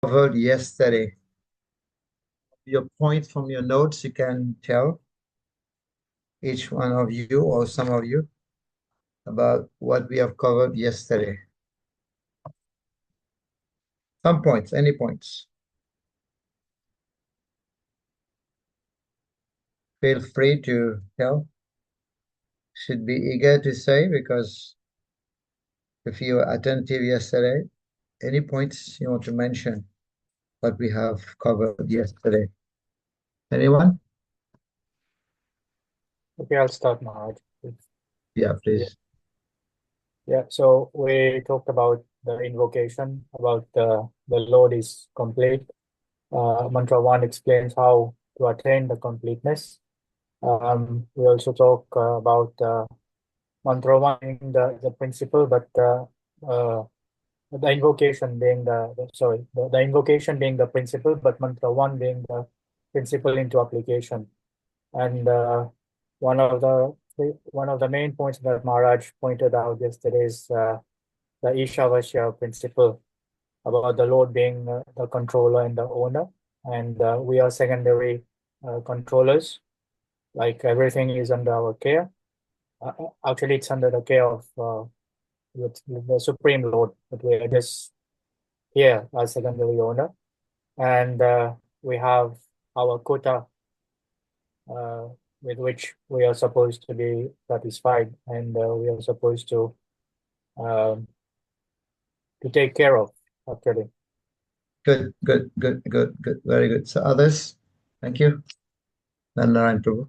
covered yesterday. Your points from your notes, you can tell each one of you or some of you about what we have covered yesterday. Some points, any points. Feel free to tell. Should be eager to say, because if you were attentive yesterday, any points you want to mention what we have covered yesterday? Anyone? Okay, I'll start, Maharaj. Yeah, please. Yeah, so we talked about the invocation, about the Lord is complete. Mantra 1 explains how to attain the completeness. We also talk about Mantra 1 being the principle, but the invocation being the invocation being the principle, but Mantra 1 being the principle into application. And one of the main points that Maharaj pointed out yesterday is the Ishavasya principle about the Lord being the controller and the owner, and we are secondary controllers. Like everything is under our care. Actually, it's under the care of with the Supreme Lord, but we are just here as secondary owner, and we have our quota with which we are supposed to be satisfied, and we are supposed to take care of, actually. Good. Very good. So others, thank you. Narayan Prabhu.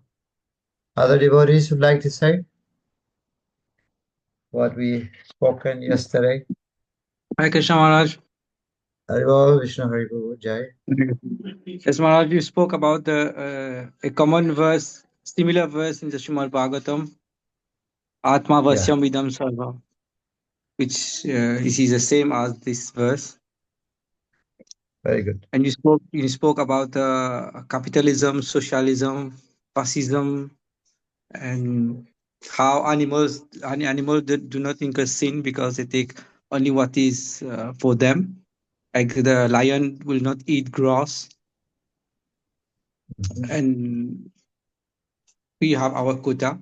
Other devotees would like to say what we spoken yesterday? Hare Krishna Maharaj. Haribo, Vishnu Haribo, Jai. Yes, Maharaj, you spoke about a common verse, similar verse in the Srimad Bhagavatam, Atma Vasyam Idam Sarva, which is the same as this verse. Very good. And you spoke about capitalism, socialism, fascism, and how animals do not think of sin because they take only what is for them. Like the lion will not eat grass. And we have our quota.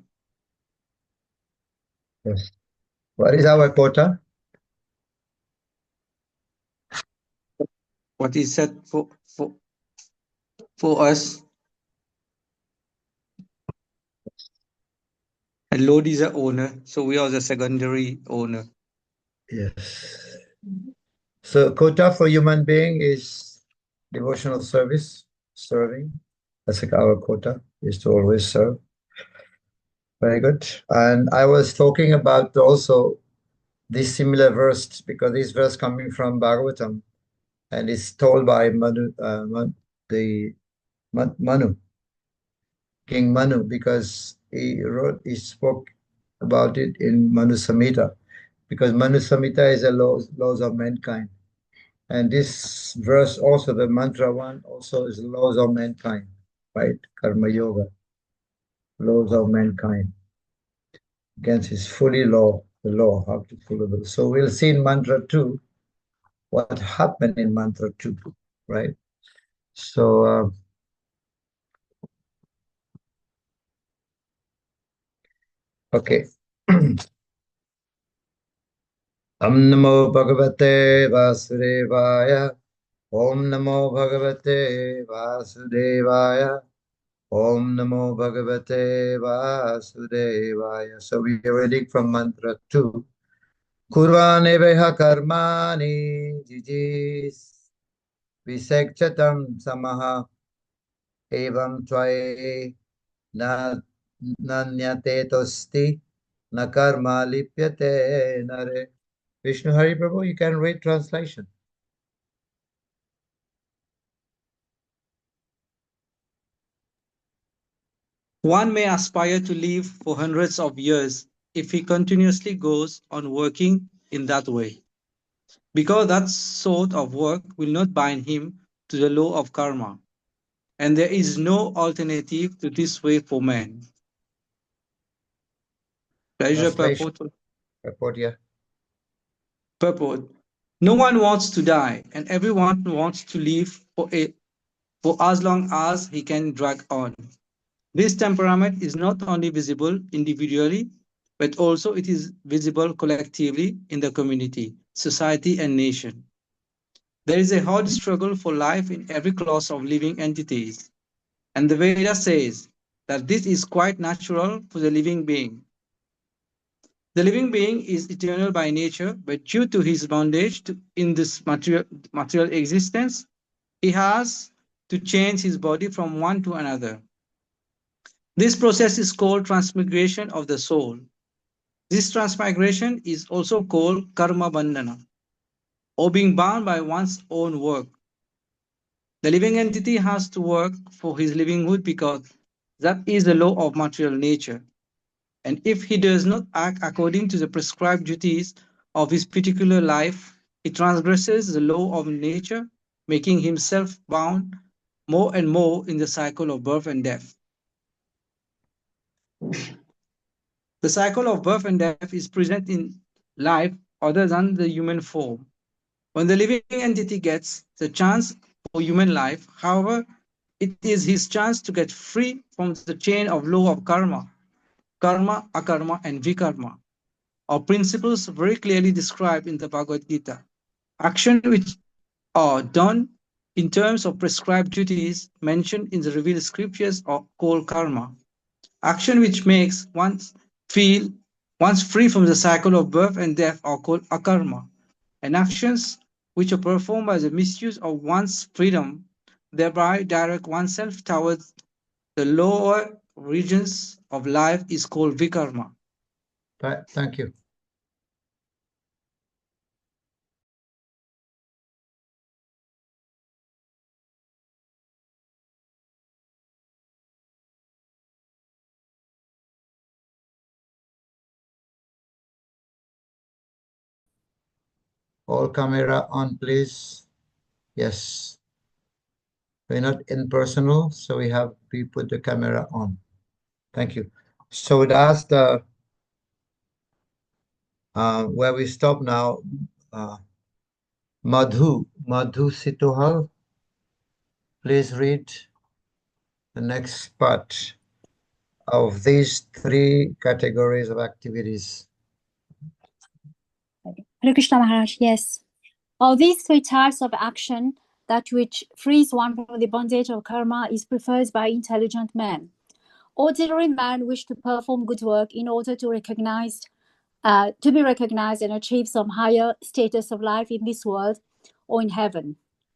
Yes. What is our quota? What is set for us? And Lord is the owner, so we are the secondary owner. Yes. So quota for human being is devotional service, serving. That's like our quota, is to always serve. Very good. And I was talking about also this similar verse, because this verse coming from Bhagavatam, and it's told by Manu, King Manu, because he spoke about it in Manu Samhita, because Manu Samhita is the laws of mankind. And this verse also, the mantra 1, also is laws of mankind, right? Karma Yoga, laws of mankind. Against is fully law, the law, how to follow the. So we'll see in mantra 2 what happened in mantra 2, right? So okay. Om Namo Bhagavate Vasudevaya. Om Namo Bhagavate Vasudevaya. Om Namo Bhagavate Vasudevaya. So we are reading from mantra 2. Kurvane veha karmani jijis visekchatam samaha evam tvaye nanyate tosti na karma lipyate nare. Vishnu Hari Prabhu, you can read translation. One may aspire to live for hundreds of years if he continuously goes on working in that way, because that sort of work will not bind him to the law of karma, and there is no alternative to this way for man. Pleasure, Translation. purport. Purport, yeah. Purport. No one wants to die, and everyone wants to live for as long as he can drag on. This temperament is not only visible individually, but also it is visible collectively in the community, society, and nation. There is a hard struggle for life in every class of living entities, and the Veda says that this is quite natural for the living being. The living being is eternal by nature, but due to his bondage in this material existence, he has to change his body from one to another. This process is called transmigration of the soul. This transmigration is also called karma bandhana, or being bound by one's own work. The living entity has to work for his livelihood because that is the law of material nature. And if he does not act according to the prescribed duties of his particular life, he transgresses the law of nature, making himself bound more and more in the cycle of birth and death. The cycle of birth and death is present in life other than the human form. When the living entity gets the chance for human life, however, it is his chance to get free from the chain of law of karma, akarma, and vikarma, or principles very clearly described in the Bhagavad Gita. Actions which are done in terms of prescribed duties mentioned in the revealed scriptures are called karma. Action which makes feel once free from the cycle of birth and death are called akarma, and actions which are performed by the misuse of one's freedom, thereby direct oneself towards the lower regions of life is called vikarma. Thank you. All camera on, please. Yes. We're not impersonal, so we put the camera on. Thank you. So that's the where we stop now. Madhu Situhal, please read the next part of these three categories of activities. Hare Krishna Maharaj, yes. Of these three types of action, that which frees one from the bondage of karma is preferred by intelligent men. Ordinary men wish to perform good work in order to be recognized and achieve some higher status of life in this world or in heaven.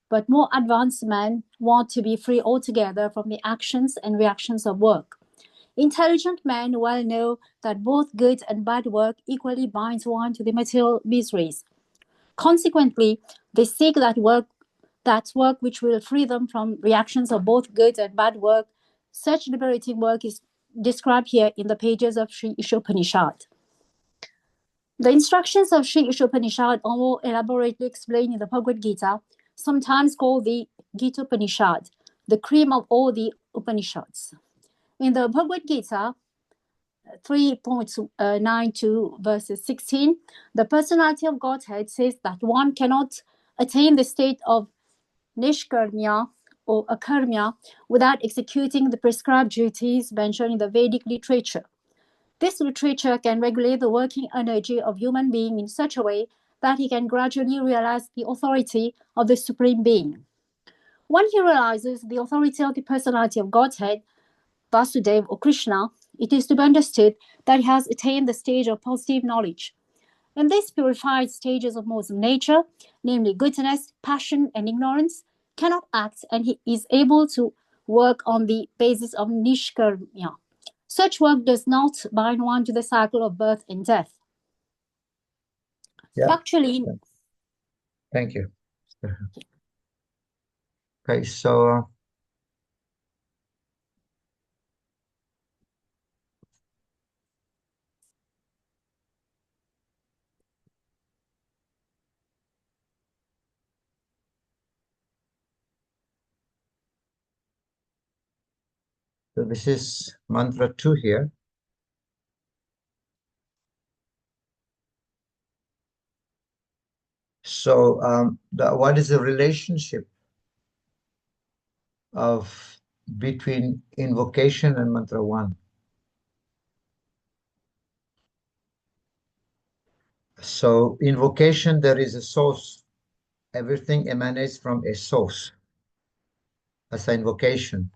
But more advanced men want to be free altogether from the actions and reactions of work. Intelligent men well know that both good and bad work equally binds one to the material miseries. Consequently, they seek that work which will free them from reactions of both good and bad work. Such liberating work is described here in the pages of Sri Isopanisad. The instructions of Sri Isopanisad are more elaborately explained in the Bhagavad Gita, sometimes called the Gita Upanishad, the cream of all the Upanishads. In the Bhagavad Gita 3.92 verses 16, the personality of Godhead says that one cannot attain the state of nishkarmya or akarmya without executing the prescribed duties mentioned in the Vedic literature. This literature can regulate the working energy of human being in such a way that he can gradually realize the authority of the Supreme Being. When he realizes the authority of the personality of Godhead, Vasudeva or Krishna, it is to be understood that he has attained the stage of positive knowledge. In these purified stages of modes of nature, namely goodness, passion, and ignorance, cannot act, and he is able to work on the basis of nishkarmya. Such work does not bind one to the cycle of birth and death. Yeah. Actually, Thank you. Okay, so this is mantra 2 here. So what is the relationship of between invocation and mantra 1? So invocation, there is a source. Everything emanates from a source as an invocation.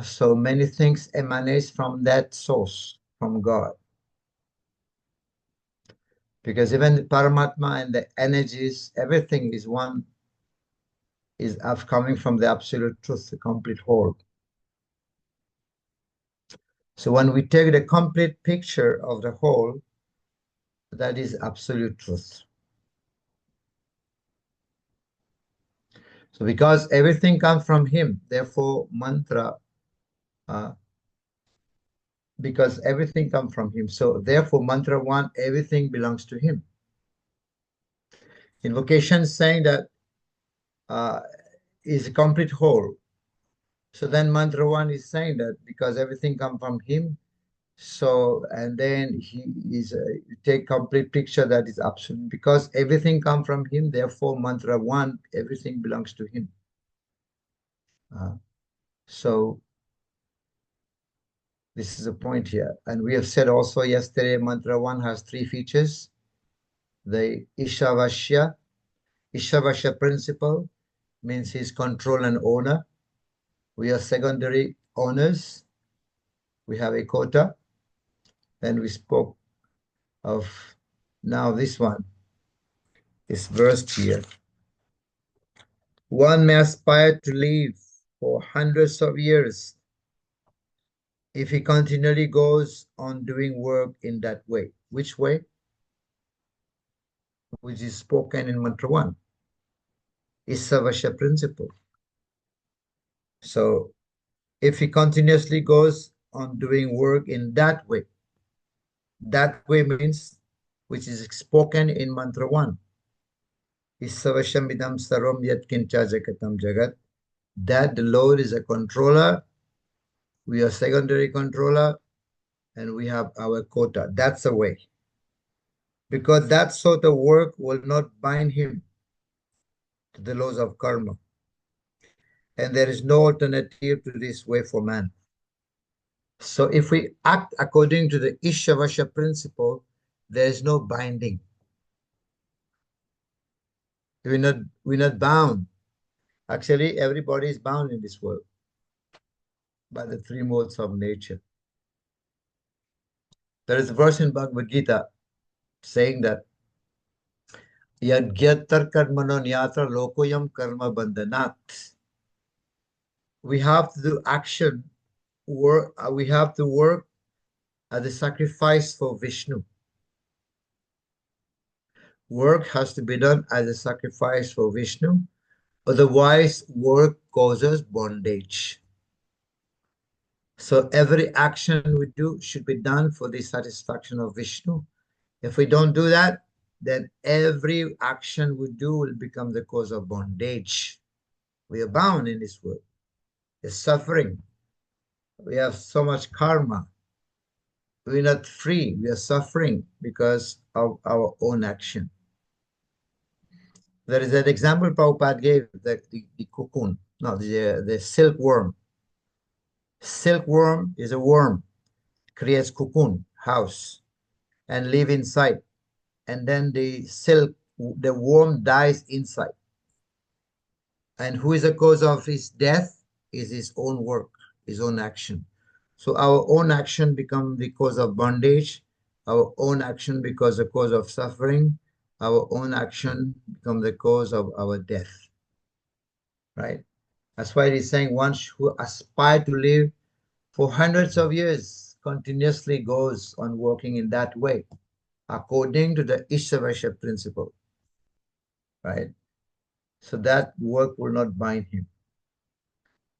So many things emanate from that source, from God. Because even the Paramatma and the energies, everything is one, is coming from the absolute truth, the complete whole. So when we take the complete picture of the whole, that is absolute truth. So because everything comes from him, therefore mantra, because everything comes from him. So therefore mantra 1, everything belongs to him. Invocation saying that is a complete whole. So then mantra 1 is saying that because everything comes from him, so, and then he is, take complete picture that is absolute. Because everything comes from him, therefore mantra 1, everything belongs to him. So this is a point here. And we have said also yesterday, mantra 1 has 3 features. The Ishavashya principle means he's control and owner. We are secondary owners. We have a quota. Then we spoke of, now this one is versed here. One may aspire to live for hundreds of years if he continually goes on doing work in that way. Which way? Which is spoken in mantra 1. Isavasya principle. So if he continuously goes on doing work in that way means, which is spoken in mantra 1. Isavasham idam sarvam yat kincha jagatam jagat. That the Lord is a controller, we are secondary controller, and we have our quota. That's the way. Because that sort of work will not bind him to the laws of karma. And there is no alternative to this way for man. So if we act according to the Ishavasya principle, there is no binding. We're not bound. Actually, everybody is bound in this world by the 3 modes of nature. There is a verse in Bhagavad Gita saying that Yadgyatar karmano nyatra lokoyam karma bandhanat. We have to do action, we have to work as a sacrifice for Vishnu. Work has to be done as a sacrifice for Vishnu, otherwise work causes bondage. So every action we do should be done for the satisfaction of Vishnu. If we don't do that, then every action we do will become the cause of bondage. We are bound in this world. There's suffering. We have so much karma. We're not free. We are suffering because of our own action. There is an example Prabhupada gave, the cocoon, no, the silkworm. Silkworm is a worm, creates cocoon, house, and live inside. And then the worm dies inside. And who is the cause of his death? Is his own work, his own action. So our own action becomes the cause of bondage. Our own action becomes the cause of suffering. Our own action becomes the cause of our death. Right? That's why he's saying one who aspires to live for hundreds of years continuously goes on working in that way, according to the Ishavasya principle. Right? So that work will not bind him.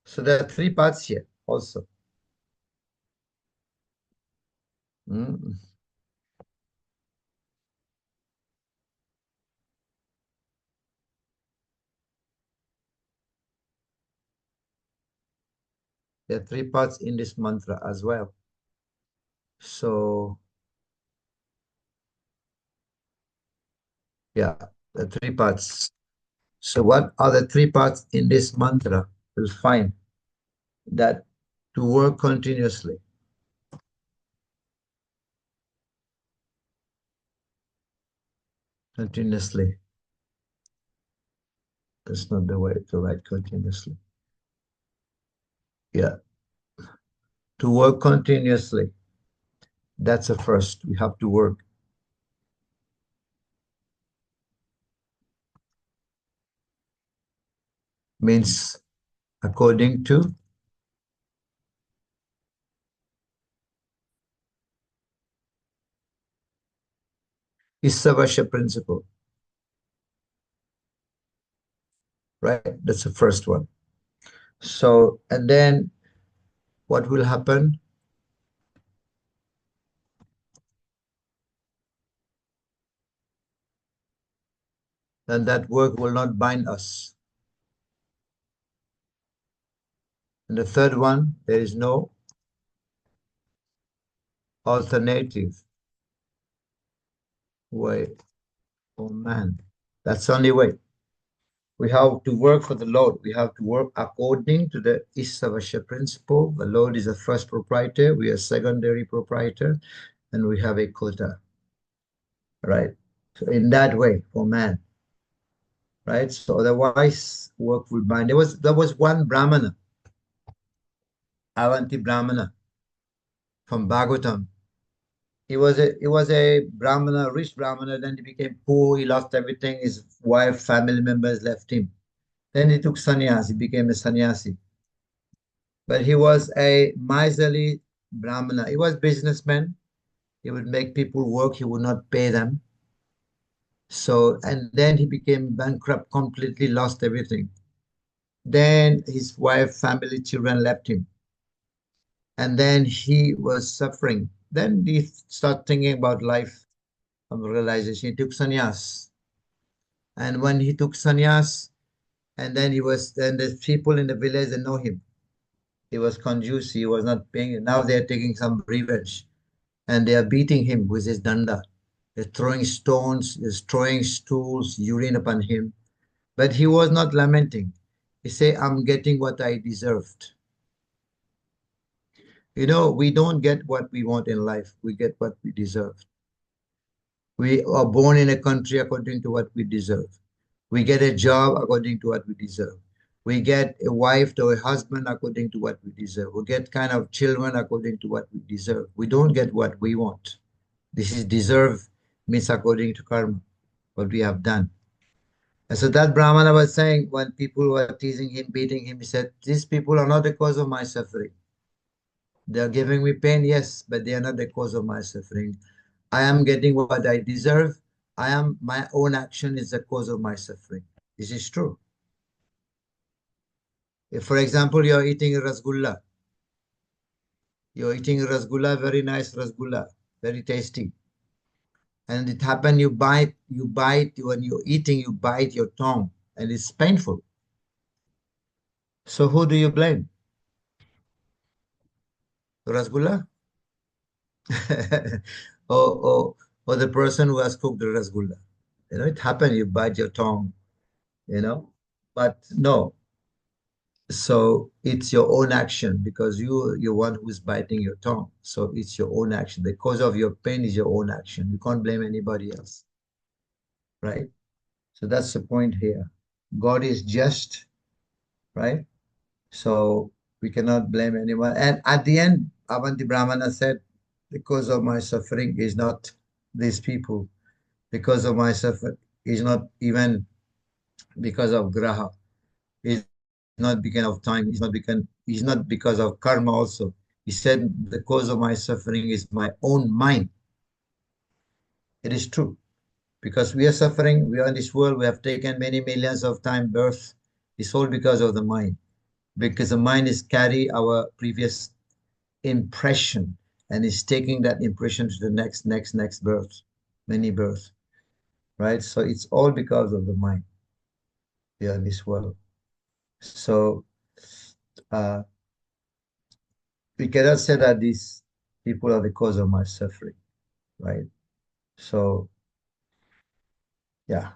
So there are 3 parts here also. Mm. There are 3 parts in this mantra as well. So Yeah, the three parts. So what are the three parts in this mantra? You'll find that to work continuously. Continuously. That's not the way to write continuously. Yeah. To work continuously. That's the first. We have to work. Means according to Isavasya principle. Right? That's the first one. So, and then what will happen? Then that work will not bind us. And the third one, there is no alternative way for man. That's the only way. We have to work for the Lord. We have to work according to the Isavasya principle. The Lord is the first proprietor. We are secondary proprietor, and we have a quota. Right? So in that way for man. Right? So otherwise work will bind. There was one Brahmana, Avanti Brahmana from Bhagavatam. He was a Brahmana, rich Brahmana, then he became poor, he lost everything, his wife, family members left him. Then he took sannyas, he became a sannyasi. But he was a miserly Brahmana. He was businessman. He would make people work, he would not pay them. So, and then he became bankrupt, completely lost everything. Then his wife, family, children left him. And then he was suffering. Then he started thinking about life, of realization. He took sannyas. And when he took sannyas, and then the people in the village, they know him. He was conjuice, he was not paying. Now they are taking some revenge. And they are beating him with his danda. They're throwing stones, they're throwing stools, urine upon him. But he was not lamenting. He said, I'm getting what I deserved. We don't get what we want in life. We get what we deserve. We are born in a country according to what we deserve. We get a job according to what we deserve. We get a wife or a husband according to what we deserve. We get kind of children according to what we deserve. We don't get what we want. This is deserve means according to karma, what we have done. And so that Brahmana was saying when people were teasing him, beating him, he said, these people are not the cause of my suffering. They are giving me pain, yes, but they are not the cause of my suffering. I am getting what I deserve. My own action is the cause of my suffering. This is true. If, for example, you're eating rasgulla, very nice rasgulla, very tasty. And it happened, when you're eating, you bite your tongue, and it's painful. So who do you blame? Rasgulla? or, or, or the person who has cooked the rasgulla? It happened, you bite your tongue, you know. But no, so it's your own action because you're one who's biting your tongue. So it's your own action. The cause of your pain is your own action. You can't blame anybody else, right? So that's the point here. God is just, right? So we cannot blame anyone. And at the end, Avanti Brahmana said, the cause of my suffering is not these people. Because of my suffering is not even because of graha. It's not because of time. It's not because of karma also. He said, the cause of my suffering is my own mind. It is true. Because we are suffering, we are in this world, we have taken many millions of time birth. It's all because of the mind. Because the mind is carry our previous impression and is taking that impression to the next birth, many births. Right? So it's all because of the mind. We are in this world. So uh, we cannot say that these people are the cause of my suffering, right? So Yeah.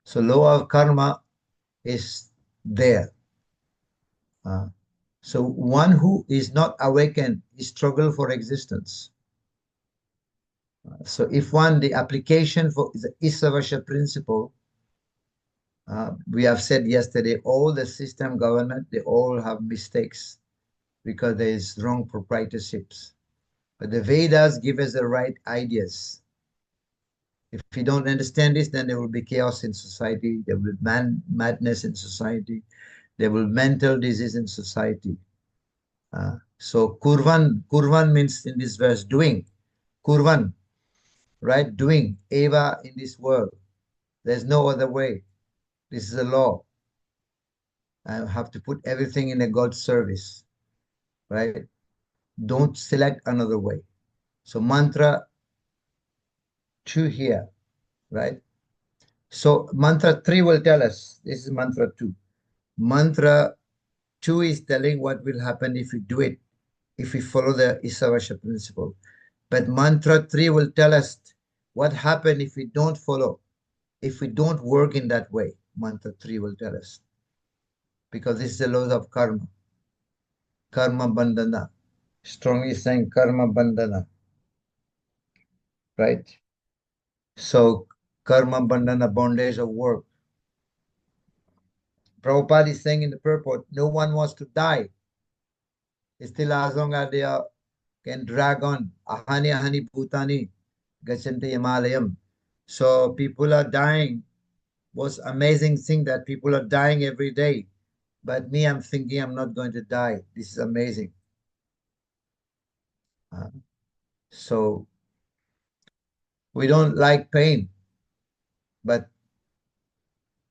So law of karma is there. So one who is not awakened is struggle for existence. So if one, the application for the Isavasya principle, we have said yesterday, all the system government, they all have mistakes because there is wrong proprietorships. But the Vedas give us the right ideas. If you don't understand this, then there will be chaos in society. There will be madness in society. There will be mental disease in society. So kurvan means in this verse doing. Kurvan, right? Doing. Eva in this world. There's no other way. This is a law. I have to put everything in a God's service, right? Don't select another way. So mantra 2 here, right? So mantra 3 will tell us, this is mantra 2. Mantra 2 is telling what will happen if we do it, if we follow the Isavasya principle. But mantra 3 will tell us what happens if we don't follow, if we don't work in that way. Mantra 3 will tell us. Because this is the laws of karma. Karma bandhana. Strongly saying karma bandhana. Right? So karma bandhana, bondage of work. Prabhupada is saying in the purport, no one wants to die. Still as long as they can drag on. Ahani ahani bhutani gachanti Himalayam. So people are dying. Was amazing thing that people are dying every day. But me, I'm thinking I'm not going to die. This is amazing. So we don't like pain, but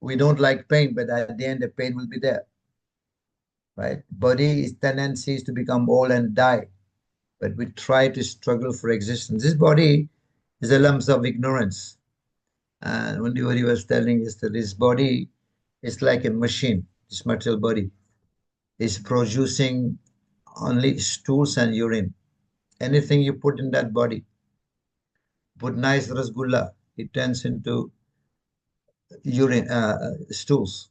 we don't like pain, but at the end the pain will be there. Right? Body is tendencies to become old and die, but we try to struggle for existence. This body is a lump of ignorance. And when he was telling us that this body is like a machine, this material body is producing only stools and urine. Anything you put in that body, put nice rasgulla, it turns into urine, stools.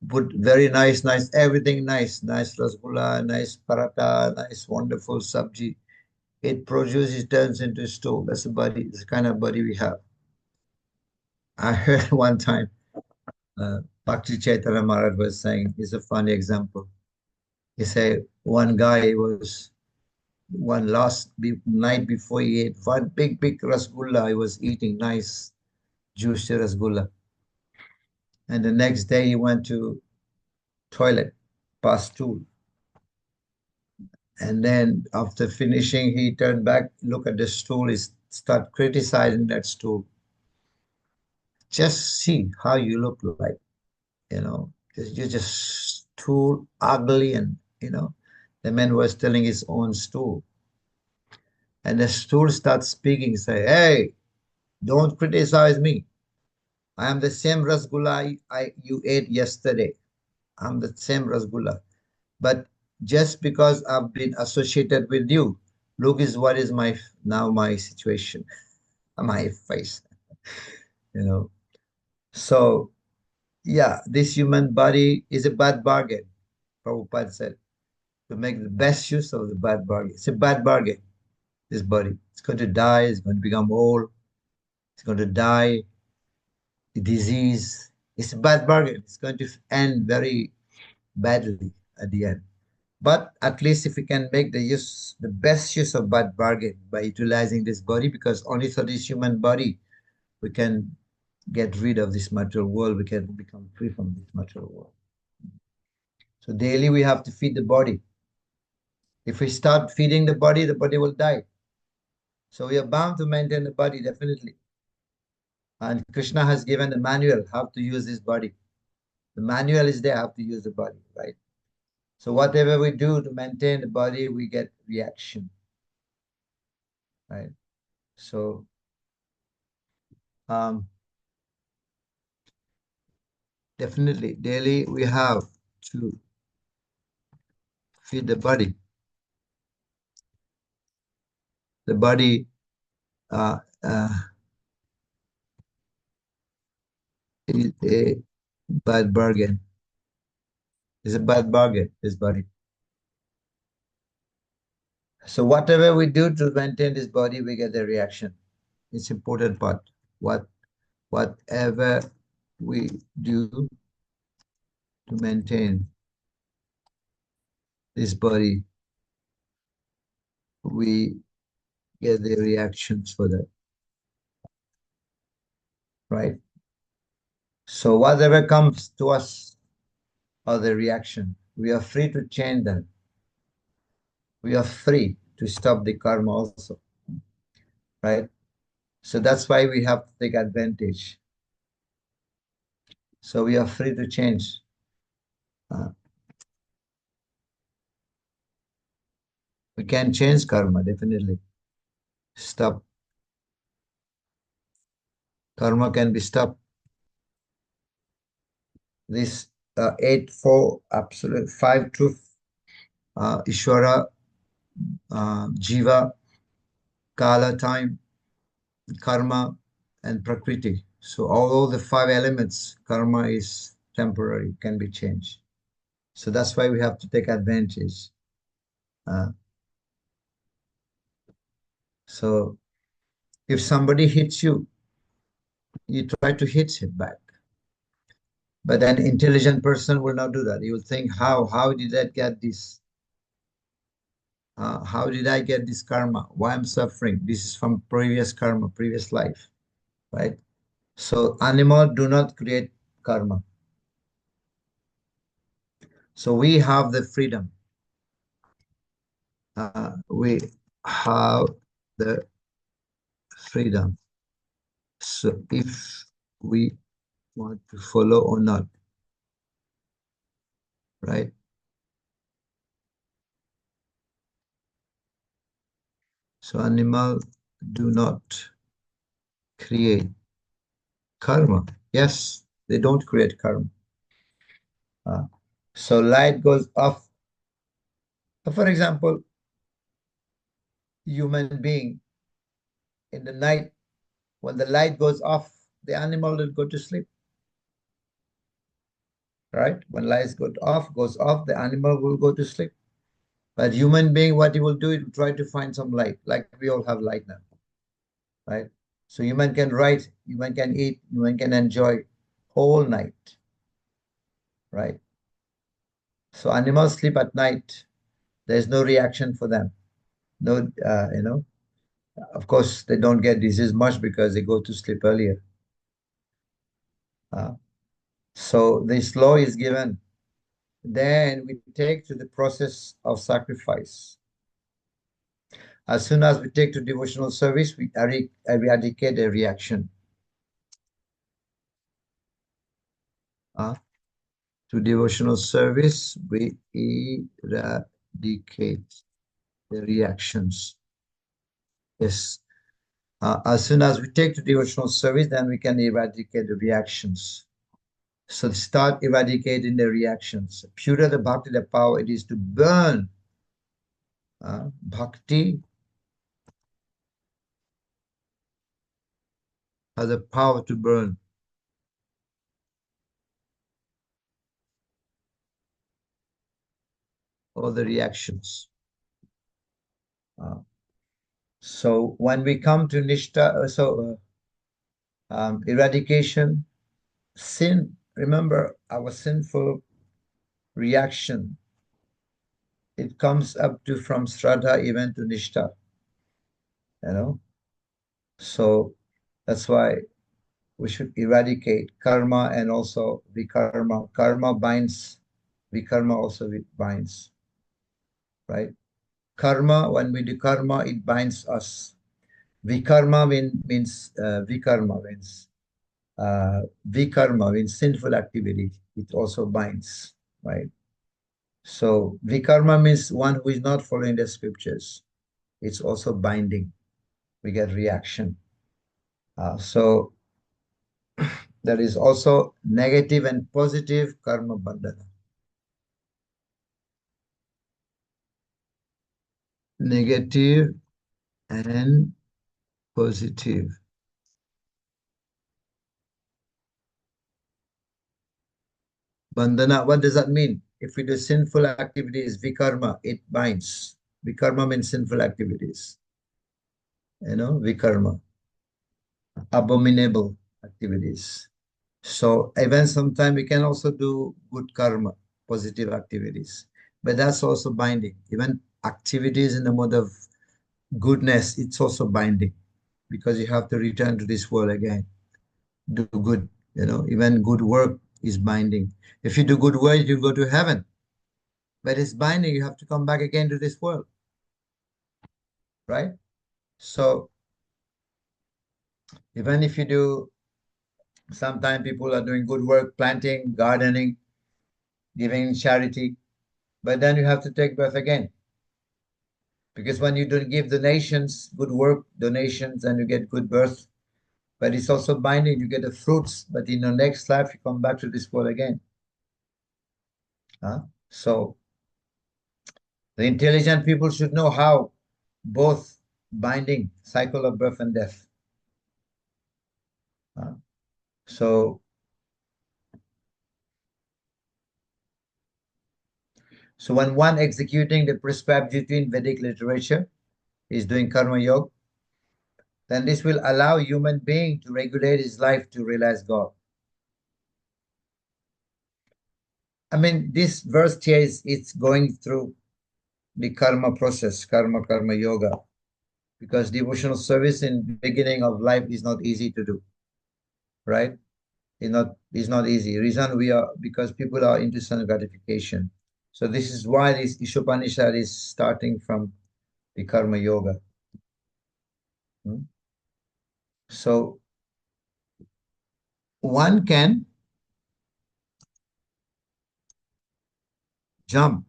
Put very nice, everything nice rasgulla, nice paratha, nice wonderful sabji. It produces, turns into stool. That's the body, it's the kind of body we have. I heard one time, Bhakti Chaitanya Maharaj was saying, it's a funny example. He said one guy was, one night before he ate one big rasgulla, he was eating nice juicy rasgulla. And the next day he went to toilet, past stool. And then after finishing, he turned back, look at the stool, he start criticizing that stool. Just see how you look like, you're just too ugly. And, the man was telling his own stool. And the stool starts speaking, say, hey, don't criticize me. I am the same rasgulla you ate yesterday. I'm the same rasgulla. But just because I've been associated with you, look is what is my situation, my face, you know. So yeah, this human body is a bad bargain. Prabhupada said to make the best use of the bad bargain. It's a bad bargain. This body, it's going to die. It's going to become old. It's going to die. The disease. It's a bad bargain. It's going to end very badly at the end. But at least if we can make the best use of that bargain by utilizing this body, because only through this human body we can get rid of this material world, we can become free from this material world. So daily we have to feed the body. If we start feeding the body will die. So we are bound to maintain the body, definitely. And Krishna has given the manual how to use this body. The manual is there how to use the body, right? So whatever we do to maintain the body, we get reaction, right? So definitely daily we have to feed the body. The body, is a bad bargain. It's a bad bargain, this body. So whatever we do to maintain this body, we get the reaction. It's important part. Whatever we do to maintain this body, we get the reactions for that, right? So whatever comes to us are the reaction. We are free to change them. We are free to stop the karma also, right? So that's why we have to take advantage. So we are free to change. We can change karma, definitely. Stop. Karma can be stopped. This eight, four, absolute, five truth, Ishvara, Jiva, Kala, time, karma, and Prakriti. So all the five elements, karma is temporary, can be changed. So that's why we have to take advantage. So if somebody hits you, you try to hit him back. But an intelligent person will not do that. He will think, how did I get this? How did I get this karma? Why I'm suffering? This is from previous karma, previous life, right? So animals do not create karma. So we have the freedom. We have the freedom. So if we want to follow or not, right? So animals do not create karma. Yes, they don't create karma. So light goes off. For example, human being in the night, when the light goes off, the animal will go to sleep, right? When lights goes off, the animal will go to sleep. But human being, what he will do, he will try to find some light, like we all have light now, right? So human can write, human can eat, human can enjoy whole night, right? So animals sleep at night. There's no reaction for them. No, of course, they don't get disease much because they go to sleep earlier. So this law is given. Then we take to the process of sacrifice. As soon as we take to devotional service, we eradicate a reaction. To devotional service, we eradicate the reactions. Yes. As soon as we take to devotional service, then we can eradicate the reactions. So start eradicating the reactions. Purer the bhakti, the power it is to burn. Bhakti has the power to burn all the reactions. So when we come to Nishta, eradication, sin, remember our sinful reaction, it comes up to from Shraddha even to Nishta, So that's why we should eradicate karma and also vikarma. Karma binds, vikarma also binds, right? Karma, when we do karma, it binds us. Vikarma means vikarma means vikarma means sinful activity. It also binds, right? So vikarma means one who is not following the scriptures. It's also binding. We get reaction. So there is also negative and positive karma bandhana. Negative and positive Bandhana, what does that mean? If we do sinful activities, vikarma, it binds. Vikarma means sinful activities. Vikarma, abominable activities. So even sometimes we can also do good karma, positive activities. But that's also binding. Even activities in the mode of goodness, it's also binding because you have to return to this world again. Do good, even good work is binding. If you do good work, you go to heaven. But it's binding, you have to come back again to this world. Right? So even if you do, sometimes people are doing good work, planting, gardening, giving charity, but then you have to take birth again. Because when you don't give donations, good work, donations, and you get good birth, but it's also binding, you get the fruits, but in the next life, you come back to this world again. So the intelligent people should know how both binding, cycle of birth and death. So when one executing the prescribed duty in Vedic literature is doing karma yoga, then this will allow human being to regulate his life to realize God. I mean, this verse here it's going through the karma process, karma yoga, because devotional service in the beginning of life is not easy to do, right? It's not easy. Reason because people are into instant gratification. So this is why this Isopanisad is starting from the karma yoga. So one can jump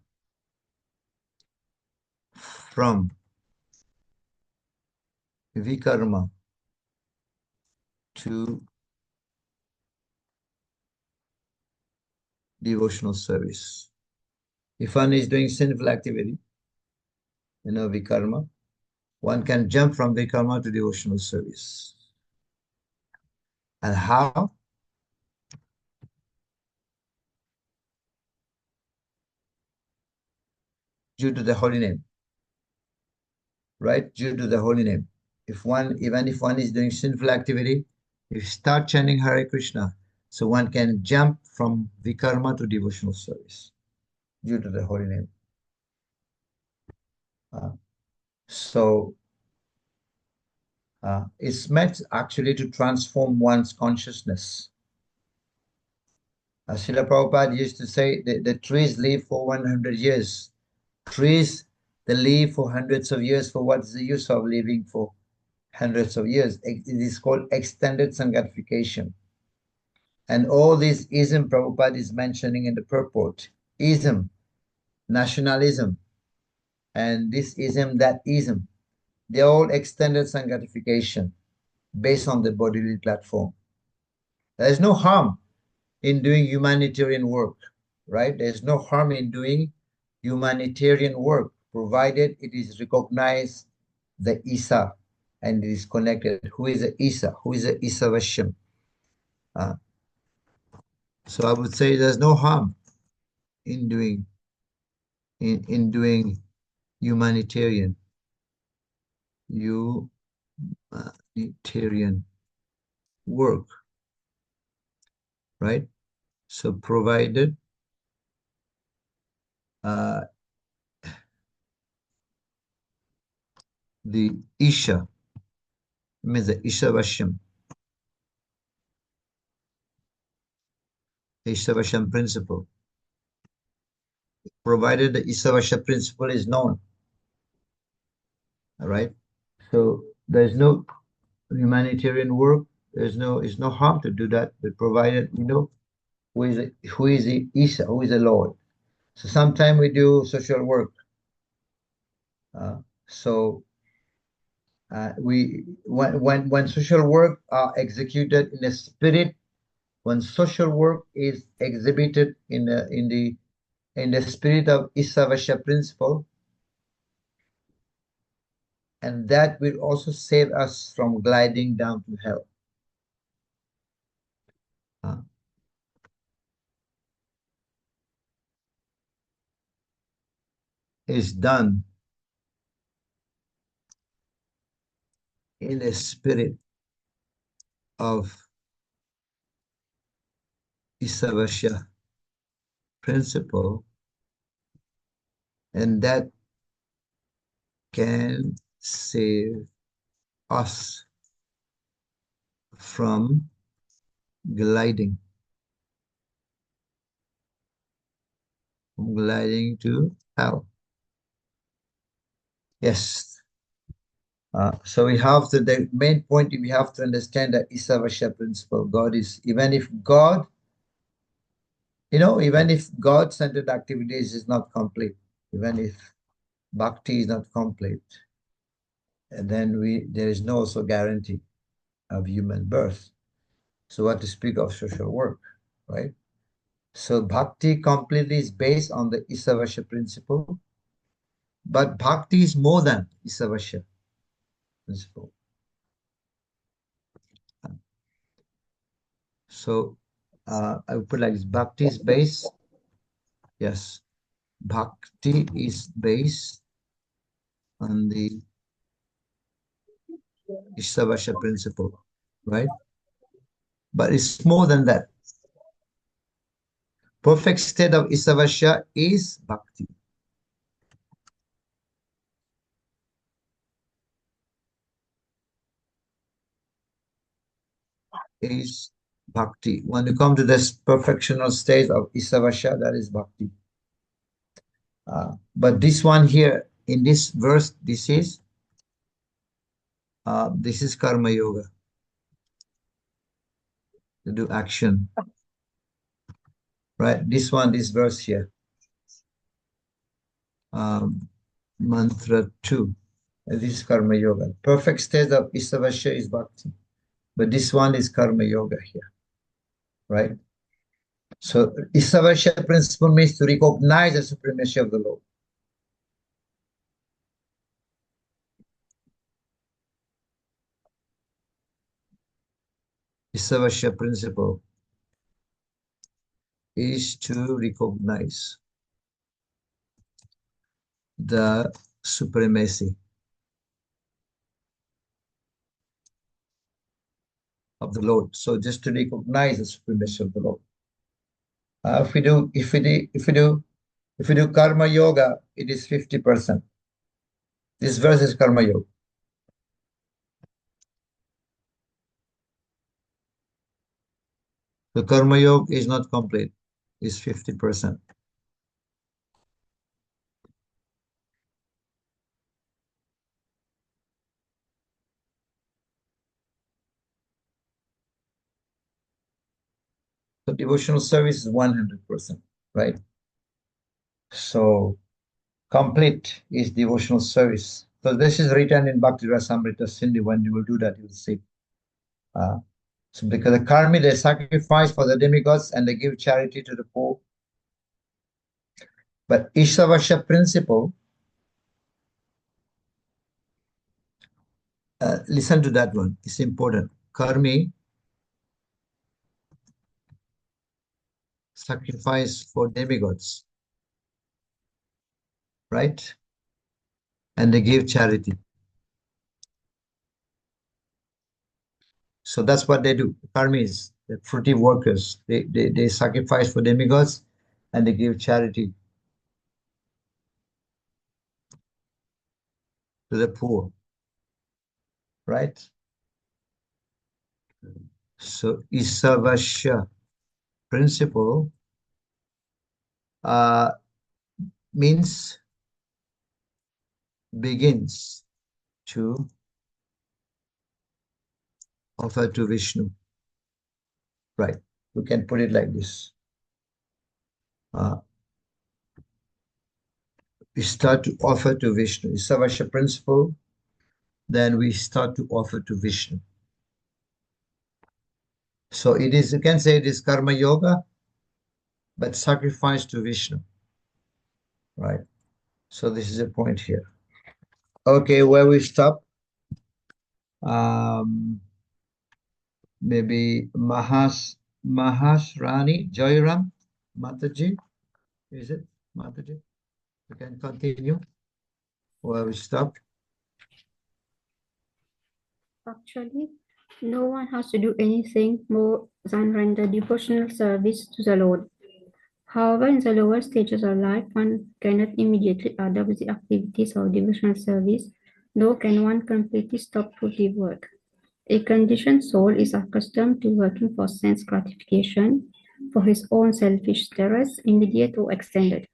from vikarma to devotional service. If one is doing sinful activity, vikarma, one can jump from vikarma to devotional service. And how? Due to the holy name, right? Due to the holy name. Even if one is doing sinful activity, if you start chanting Hare Krishna, so one can jump from vikarma to devotional service due to the holy name. So it's meant actually to transform one's consciousness. As Srila Prabhupada used to say, the trees live for 100 years. Trees, they live for hundreds of years. For what's the use of living for hundreds of years? It is called extended sanctification. And all this ism Prabhupada is mentioning in the purport. Ism, nationalism, and this ism, that ism, they're all extended sanctification based on the bodily platform. There's no harm in doing humanitarian work, right? There's no harm in doing humanitarian work, provided it is recognized the Isa and it is connected. Who is the Isa? Who is the Isa Vashyam? So I would say there's no harm in doing doing humanitarian work, right? So provided the Isha means the Isha Vashyam, the Isha Vashyam principle. Provided the Isha Vashyam principle is known, all right? So there's no humanitarian work. It's no harm to do that, but provided who is the Isa, who is the Lord. So sometimes we do social work. When social work are executed in the spirit, when social work is exhibited in the spirit of Isavasya principle, and that will also save us from gliding down to hell. is done in a spirit of Isavasya principle, and that can save us from gliding to hell. Yes. So we have to, the main point, we have to understand that Isavasya principle. God is, even if God, even if God-centered activities is not complete, even if Bhakti is not complete, and then there is no also guarantee of human birth. So what to speak of social work, right? So Bhakti completely is based on the Isavasya principle, but Bhakti is more than Isavasya principle. So I would put like this: Bhakti is based, yes, Bhakti is based on the Isavasya principle, right? But it's more than that. Perfect state of Isavasya is Bhakti. Is Bhakti. When you come to this perfectional state of Isavasya, that is Bhakti. But this one here, in this verse, this is Karma Yoga, to do action, right? This verse here, mantra 2, this is Karma Yoga. Perfect state of Isavasya is Bhakti, but this one is Karma Yoga here, right? So Isavasya principle means to recognize the supremacy of the Lord. Isavasya principle is to recognize the supremacy of the Lord. So just to recognize the supremacy of the Lord. If we do karma yoga, it is 50%. This verse is karma yoga. The karma yoga is not complete. It's 50%. So devotional service is 100%, right? So complete is devotional service. So this is written in Bhakti Rasamrita Sindhi. When you will do that, you will see. So because the karmi, they sacrifice for the demigods and they give charity to the poor. But Ishavasya principle, listen to that one. It's important. Karmi sacrifice for demigods, right? And they give charity. So that's what they do. Karmis, the fruity workers, they sacrifice for demigods and they give charity to the poor, right? So Isavasya principle means begins to offer to Vishnu, right? We can put it like this. We start to offer to Vishnu. Isavasya principle, then we start to offer to Vishnu. So it is, you can say it is karma yoga, but sacrifice to Vishnu, right? So this is a point here. Okay, where we stop? Maybe Mahasrani Joyram Mataji, is it Mataji? You can continue where we stopped. Actually, no one has to do anything more than render devotional service to the Lord. However, in the lower stages of life, one cannot immediately adopt the activities of devotional service, nor can one completely stop fruitive work. A conditioned soul is accustomed to working for sense gratification, for his own selfish interests, immediate or extended.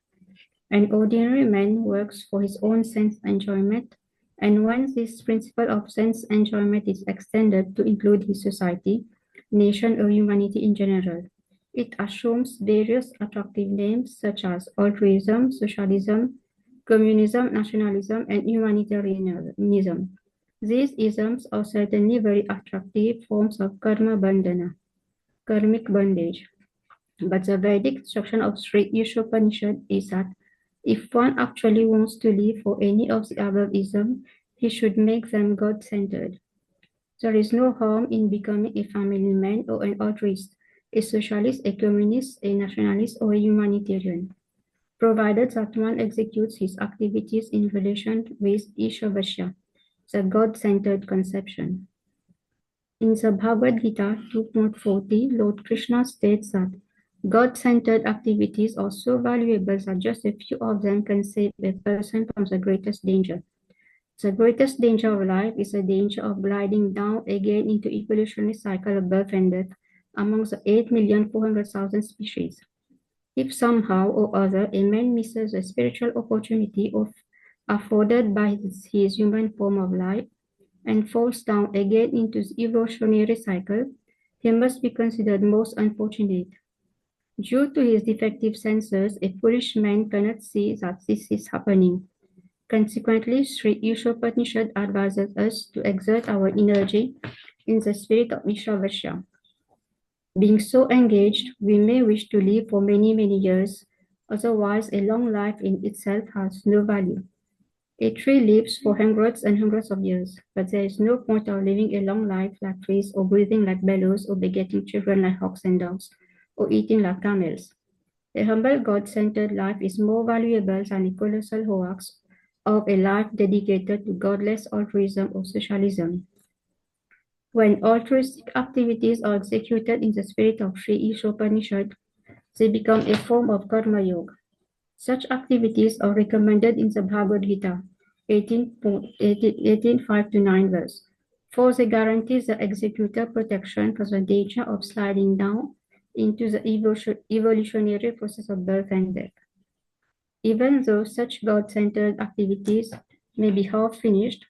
An ordinary man works for his own sense enjoyment, and when this principle of sense enjoyment is extended to include his society, nation, or humanity in general, it assumes various attractive names such as altruism, socialism, communism, nationalism, and humanitarianism. These isms are certainly very attractive forms of karma bandhana, karmic bondage. But the Vedic instruction of Sri Isopanisad is that if one actually wants to live for any of the above isms, he should make them God-centered. There is no harm in becoming a family man or an altruist, a socialist, a communist, a nationalist, or a humanitarian, provided that one executes his activities in relation with Ishavasya, the God-centered conception. In the Bhagavad Gita 2.40, Lord Krishna states that God-centered activities are so valuable that just a few of them can save a person from the greatest danger. The greatest danger of life is the danger of gliding down again into evolutionary cycle of birth and death amongst the 8,400,000 species. If somehow or other a man misses the spiritual opportunity afforded by his human form of life, and falls down again into the evolutionary cycle, he must be considered most unfortunate. Due to his defective senses, a foolish man cannot see that this is happening. Consequently, Sri Isopanisad advises us to exert our energy in the spirit of Ishavasya. Being so engaged, we may wish to live for many, many years, otherwise a long life in itself has no value. A tree lives for hundreds and hundreds of years, but there is no point of living a long life like trees, or breathing like bellows, or begetting children like hawks and doves, or eating like camels. A humble God-centered life is more valuable than a colossal hoax of a life dedicated to godless altruism or socialism. When altruistic activities are executed in the spirit of Sri Isopanishad, they become a form of karma yoga. Such activities are recommended in the Bhagavad Gita 18:5 to 9 verse, for they guarantee the executor protection from the danger of sliding down into the evolutionary process of birth and death. Even though such God-centered activities may be half-finished,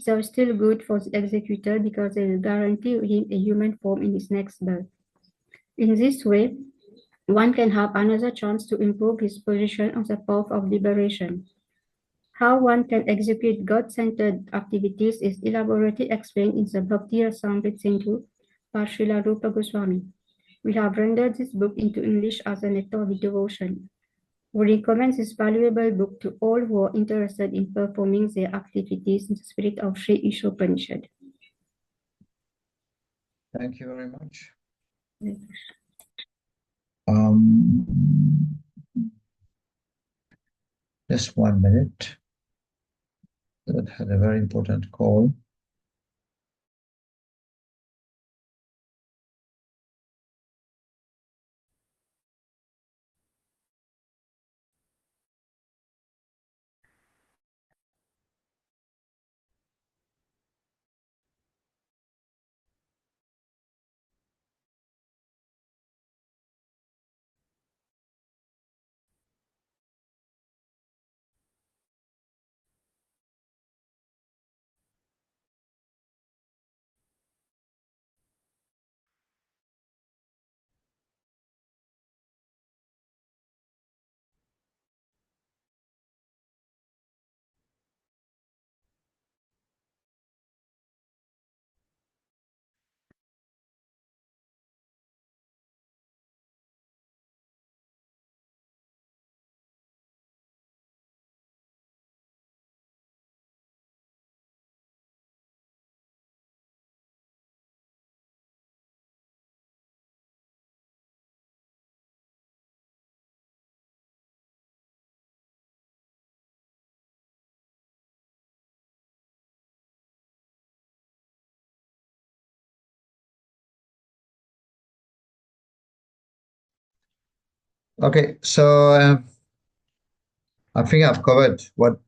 they are still good for the executor because they will guarantee him a human form in his next birth. In this way, one can have another chance to improve his position on the path of liberation. How one can execute God-centered activities is elaborately explained in the Bhakti Rasamrita Sindhu by Srila Rupa Goswami. We have rendered this book into English as a letter of devotion. We recommend this valuable book to all who are interested in performing their activities in the spirit of Sri Isopanishad. Thank you very much. Yes. Just 1 minute. That had a very important call. Okay, so I think I've covered what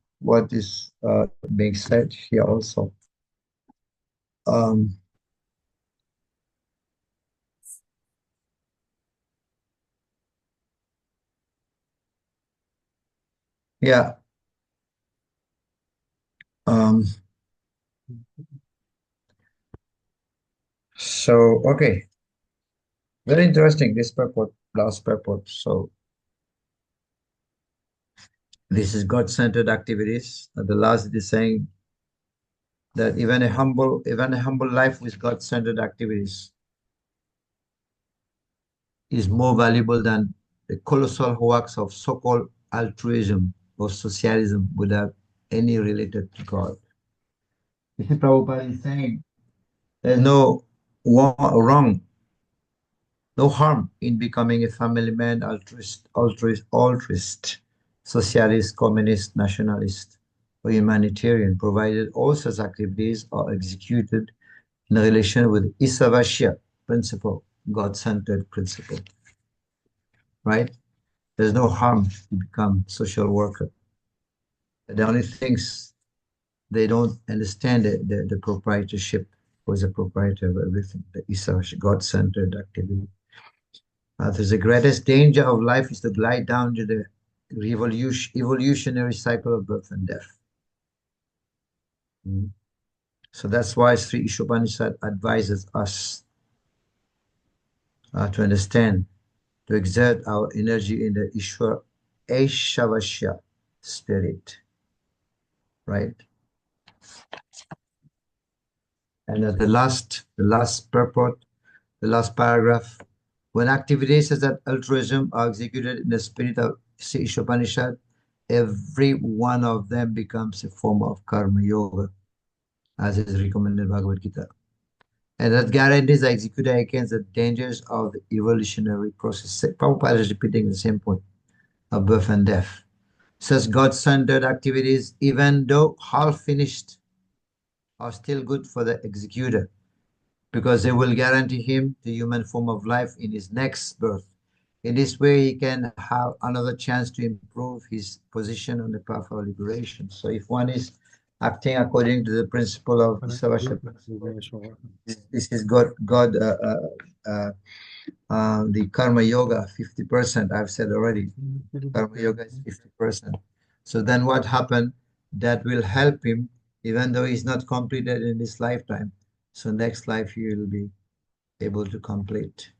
is being said here also. Um, yeah. Um, so okay, very interesting this purport, last purport. So this is God-centered activities. The last it is saying that even a humble life with God-centered activities is more valuable than the colossal works of so-called altruism or socialism without any related to God. You see, Prabhupada is saying there's no wrong, no harm in becoming a family man, altruist, socialist, communist, nationalist, or humanitarian, provided all such activities are executed in relation with Isavasya principle, God-centered principle, right? There's no harm to become social worker. The only things they don't understand the proprietorship was a proprietor of everything, the Isavasya, God-centered activity. The greatest danger of life is to glide down to the evolutionary cycle of birth and death. Mm. So that's why Sri Isopanisad advises us to understand, to exert our energy in the Ishavasya spirit, right? And the last purport, the last paragraph, when activities such as altruism are executed in the spirit of Sri Ishopanishad, every one of them becomes a form of karma yoga, as is recommended in Bhagavad Gita. And that guarantees the executor against the dangers of the evolutionary process. Prabhupada is repeating the same point of birth and death. Such God-centered activities, even though half finished, are still good for the executor because they will guarantee him the human form of life in his next birth. In this way, he can have another chance to improve his position on the path of liberation. So, if one is acting according to the principle of Isavasya principle, this is the karma yoga 50%. I've said already, karma yoga is 50%. So then what happened? That will help him, even though he's not completed in this lifetime. So next life he will be able to complete,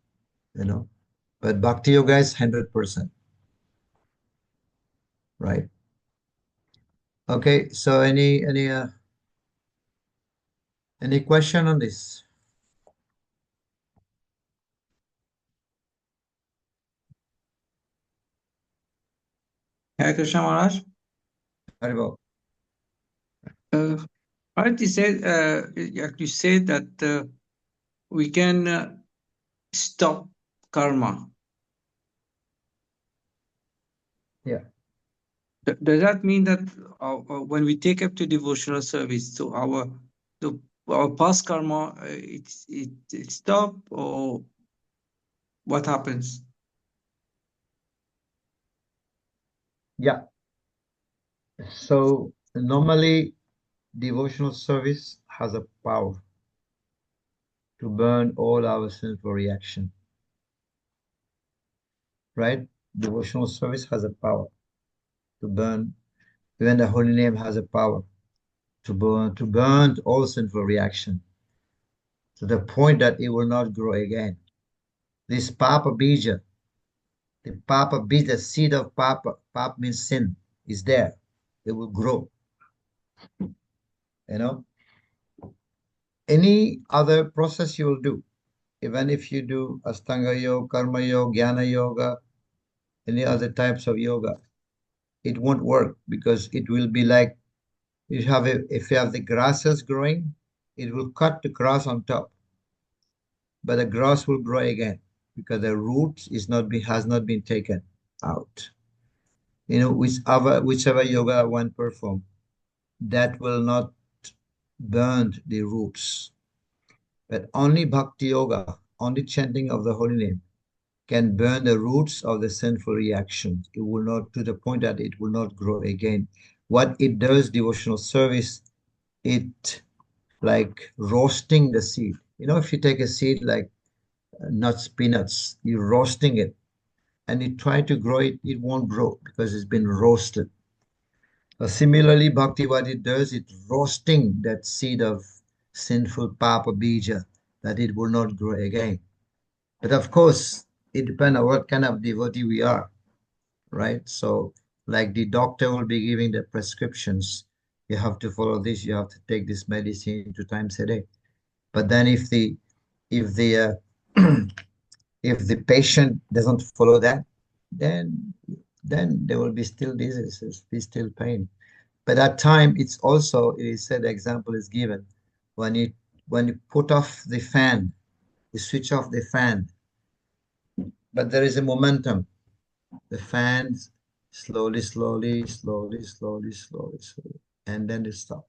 you know. But Bhakti Yoga is 100%, right? Okay, so any question on this? Hare Krishna Maharaj. Haribol. Maharaj, you said that we can stop karma. Yeah. Does that mean that when we take up to devotional service, so our past karma it stop, or what happens? Yeah. So normally devotional service has a power to burn all our sinful reaction, right? Devotional service has a power to burn. Even the holy name has a power to burn all sinful reaction to the point that it will not grow again. This Papa Bija, the Papa Bija, the seed of Papa, Papa means sin, is there. It will grow. You know, any other process you will do, even if you do Astanga Yoga, Karma Yoga, Jnana Yoga, any other types of yoga, it won't work because it will be like if you have the grasses growing, it will cut the grass on top, but the grass will grow again because the roots has not been taken out. You know, whichever yoga one perform, that will not burn the roots. But only bhakti yoga, only chanting of the holy name can burn the roots of the sinful reaction. It will not, to the point that it will not grow again. What it does, devotional service, it like roasting the seed. You know, if you take a seed like nuts, peanuts, you're roasting it and you try to grow it, it won't grow because it's been roasted. Similarly, Bhakti, what it does, it's roasting that seed of sinful Papa Bija that it will not grow again. But of course, it depends on what kind of devotee we are, right? So, like the doctor will be giving the prescriptions, you have to follow this, you have to take this medicine 2 times a day. But then if the if the patient doesn't follow that, then there will be still diseases, be still pain. But at time, it's also, it is said, the example is given when you put off the fan, you switch off the fan, but there is a momentum. The fans slowly, slowly, slowly, slowly, slowly, slowly, and then it stops.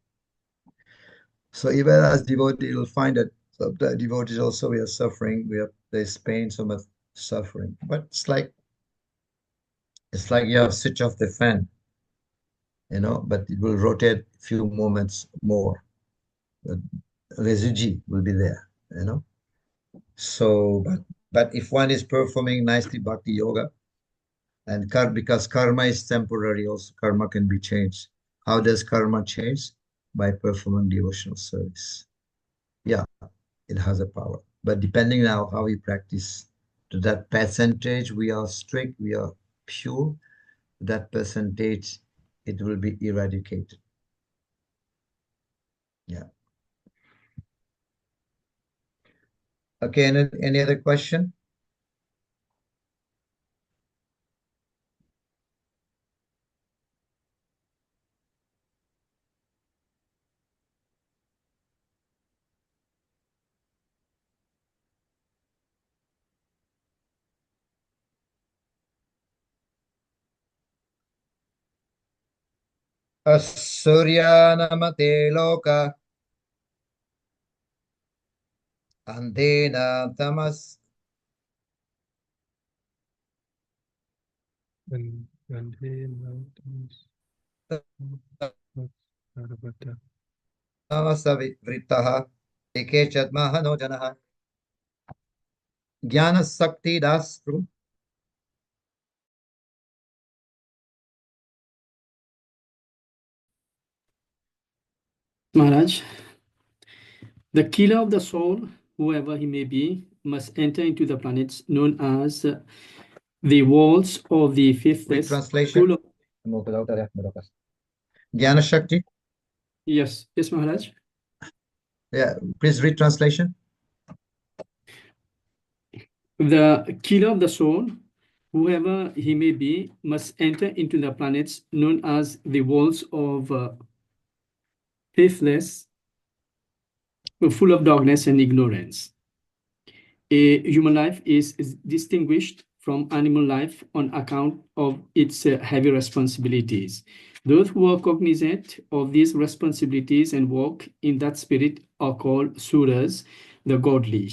So even as devotee, you'll find that sometimes devotees also we are suffering, there's pain, so much suffering. But it's like you have switch off the fan, but it will rotate a few moments more. The residue will be there, So, but if one is performing nicely bhakti yoga, and because karma is temporary, also karma can be changed. How does karma change? By performing devotional service. Yeah, it has a power. But depending now how we practice, to that percentage, we are strict, we are pure, that percentage, it will be eradicated. Yeah. Okay, any other question? Asurya namate loka andena tamas tamasavrittaha eke chadmahano janaha jnana sakti dastru. Maharaj, the killer of the soul, whoever he may be, must enter into the planets known as the walls of the faithless. Translation. Jnana Shakti. Yes, Maharaj. Yeah, please read translation. The killer of the soul, whoever he may be, must enter into the planets known as the walls of faithless, full of darkness and ignorance. A human life is distinguished from animal life on account of its heavy responsibilities. Those who are cognizant of these responsibilities and walk in that spirit are called suras, the godly.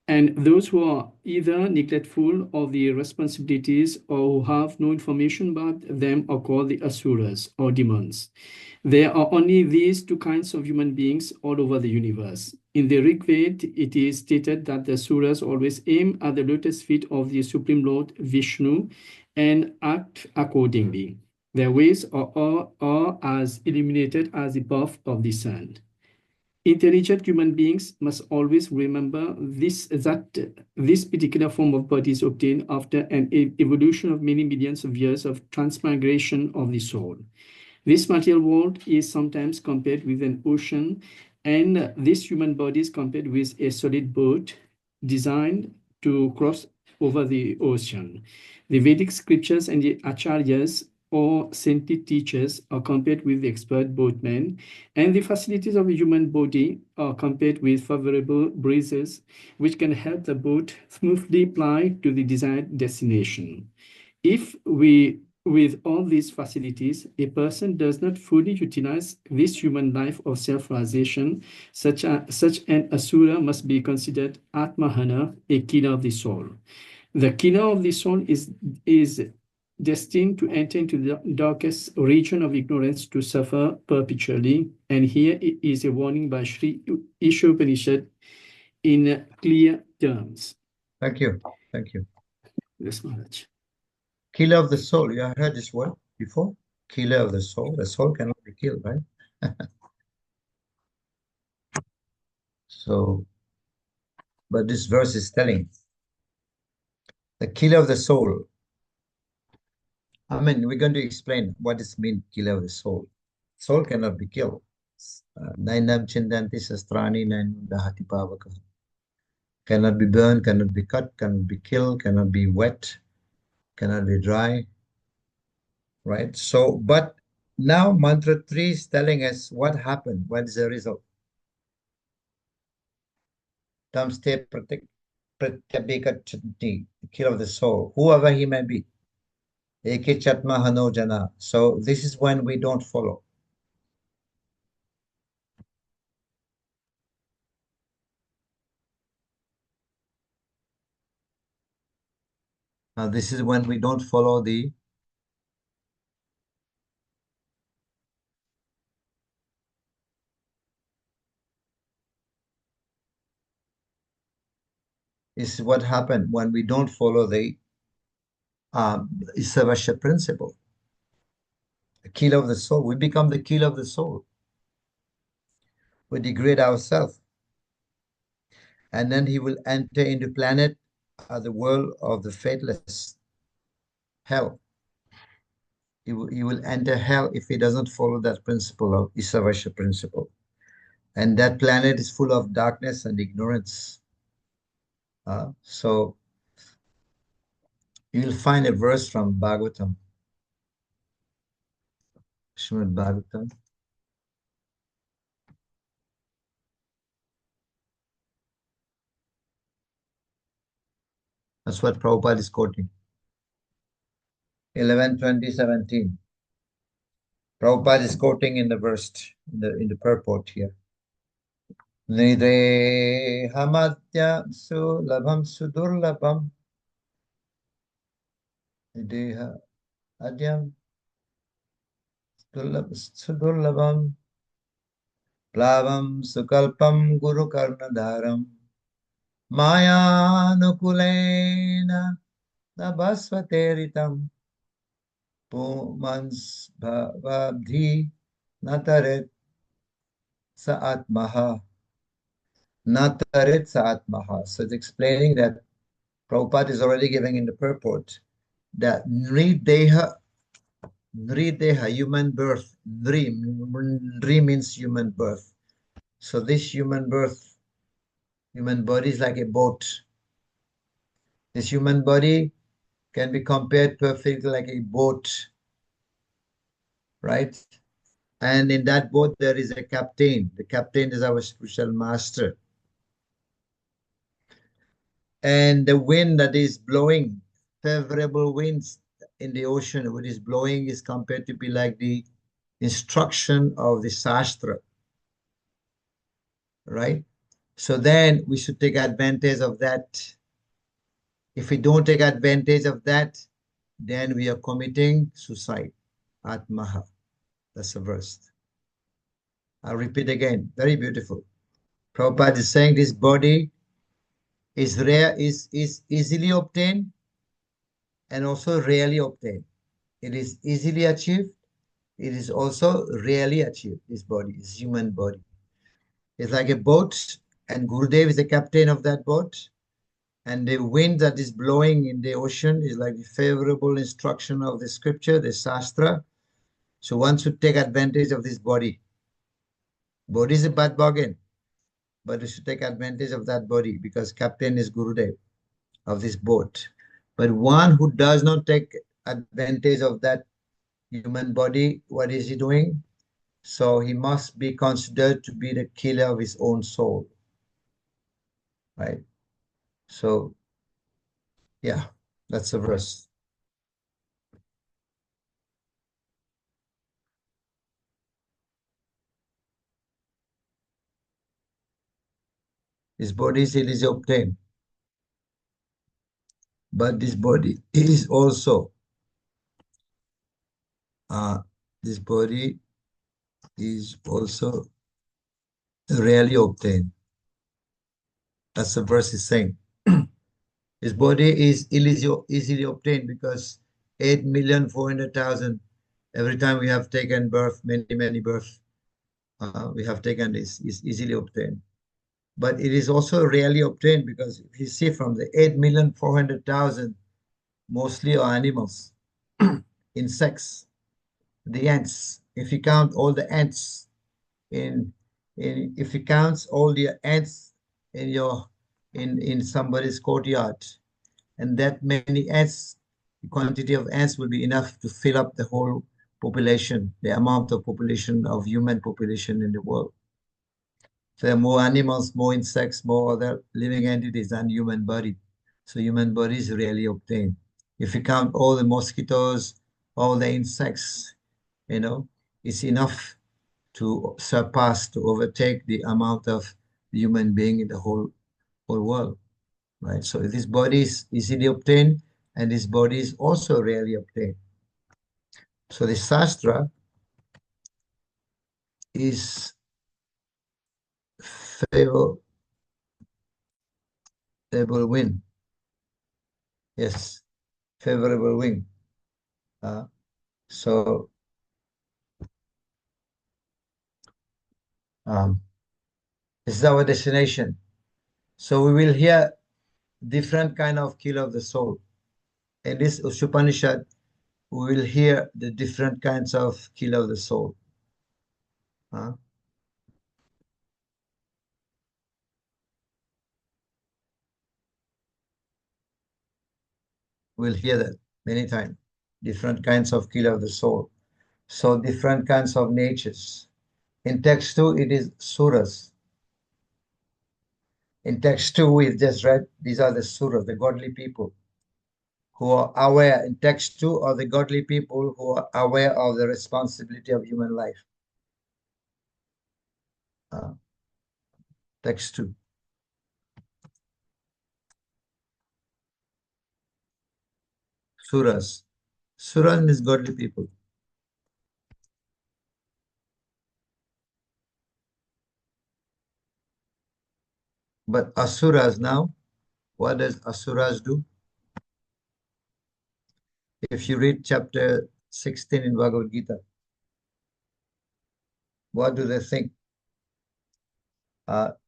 And those who are either neglectful of the responsibilities or who have no information about them are called the asuras or demons. There are only these two kinds of human beings all over the universe. In the Rig Veda, it is stated that the asuras always aim at the lotus feet of the Supreme Lord Vishnu and act accordingly. Their ways are as illuminated as the path of the sun. Intelligent human beings must always remember that this particular form of body is obtained after an evolution of many millions of years of transmigration of the soul. This material world is sometimes compared with an ocean, and this human body is compared with a solid boat designed to cross over the ocean. The Vedic scriptures and the acharyas or saintly teachers are compared with the expert boatmen, and the facilities of a human body are compared with favorable breezes, which can help the boat smoothly ply to the desired destination. If with all these facilities, a person does not fully utilize this human life of self-realization, such an asura must be considered atmahana, a killer of the soul. The killer of the soul is destined to enter into the darkest region of ignorance to suffer perpetually. And here is a warning by Sri Isopanisad in clear terms. Thank you. Thank you. Yes, Maharaj. Killer of the soul. You have heard this word before? Killer of the soul. The soul cannot be killed, right? So, but this verse is telling the killer of the soul. I mean, we're going to explain what this means, killer of the soul. Soul cannot be killed. Nainam chindanti sastrani nainam dahati pavaka. Cannot be burned, cannot be cut, cannot be killed, cannot be wet, cannot be dry, right? So, but now mantra 3 is telling us what happened, what is the result. Tamste pratyabhikachanti, kill of the soul, whoever he may be. Eke chatma hano jana. So this is when we don't follow. Now this is when we don't follow the this is what happened when we don't follow the Isavasya principle. The killer of the soul. We become the killer of the soul. We degrade ourselves. And then he will enter into planet, the world of the faithless, hell. He will enter hell if he doesn't follow that principle of Isavasya principle. And that planet is full of darkness and ignorance. So you'll find a verse from Bhagavatam, Srimad Bhagavatam. That's what Prabhupada is quoting. 11:20:17. Prabhupada is quoting in the verse, in the purport here. Nidehamadya sulabham sudurlabham. Nideha adyam sudurlabham. Plavam sukalpam guru karnadaram. Maya nukulena nabhasvateritam. Pumans bhavabdhi nataret sa'atmaha. Nataret sa'atmaha. So it's explaining that Prabhupada is already giving in the purport that Nrideha, human birth. Nri means human birth. So this human birth, human body is like a boat. This human body can be compared perfectly like a boat, right? And in that boat, there is a captain. The captain is our spiritual master. And the wind that is blowing, favorable winds in the ocean, what is blowing is compared to be like the instruction of the Shastra, right? So then we should take advantage of that. If we don't take advantage of that, then we are committing suicide. Atmaha. That's a verse. I'll repeat again. Very beautiful. Prabhupada is saying this body is rare, is easily obtained and also rarely obtained. It is easily achieved. It is also rarely achieved. This body, this human body. It's like a boat, and Gurudev is the captain of that boat. And the wind that is blowing in the ocean is like the favorable instruction of the scripture, the Shastra. So one should take advantage of this body. Body is a bad bargain, but we should take advantage of that body because captain is Gurudev of this boat. But one who does not take advantage of that human body, what is he doing? So he must be considered to be the killer of his own soul, right? So, yeah, that's a verse. His body is easily obtained. But this body is also this body is also rarely obtained. That's the verse is saying. His body is easily obtained because 8,400,000 every time we have taken birth, many births, we have taken this is easily obtained. But it is also rarely obtained because if you see from the 8,400,000, mostly are animals, insects, the ants. If you count all the ants if you count all the ants in your in somebody's courtyard, and that many ants, the quantity of ants will be enough to fill up the whole population, the amount of population of human population in the world. So there are more animals, more insects, more other living entities than human body. So human body is rarely obtained. If you count all the mosquitoes, all the insects, it's enough to surpass, to overtake the amount of human being in the whole world, right? So this body is easily obtained, and this body is also rarely obtained. So the Shastra is favorable wind. Yes, favorable wind. So this is our destination. So we will hear different kind of kill of the soul. In this Upanishad, we will hear the different kinds of kill of the soul. We'll hear that many times. Different kinds of kill of the soul. So different kinds of natures. In text 2, it is suras. In text 2, we've just read, these are the suras, the godly people who are aware. In text 2 are the godly people who are aware of the responsibility of human life. Text 2. Suras. Suras means godly people. But asuras now, what does asuras do? If you read chapter 16 in Bhagavad Gita, what do they think?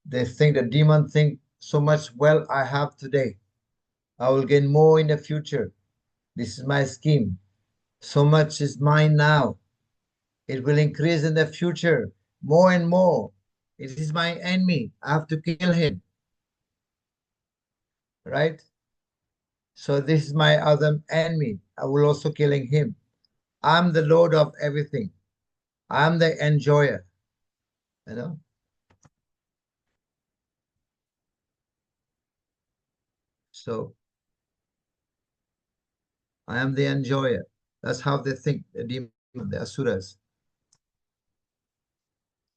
They think, the demon think, so much wealth I have today, I will gain more in the future. This is my scheme. So much is mine now. It will increase in the future more and more. It is my enemy. I have to kill him. Right? So this is my other enemy. I will also killing him. I'm the Lord of everything. I'm the enjoyer. You know? So I am the enjoyer. That's how they think, the demon, the asuras.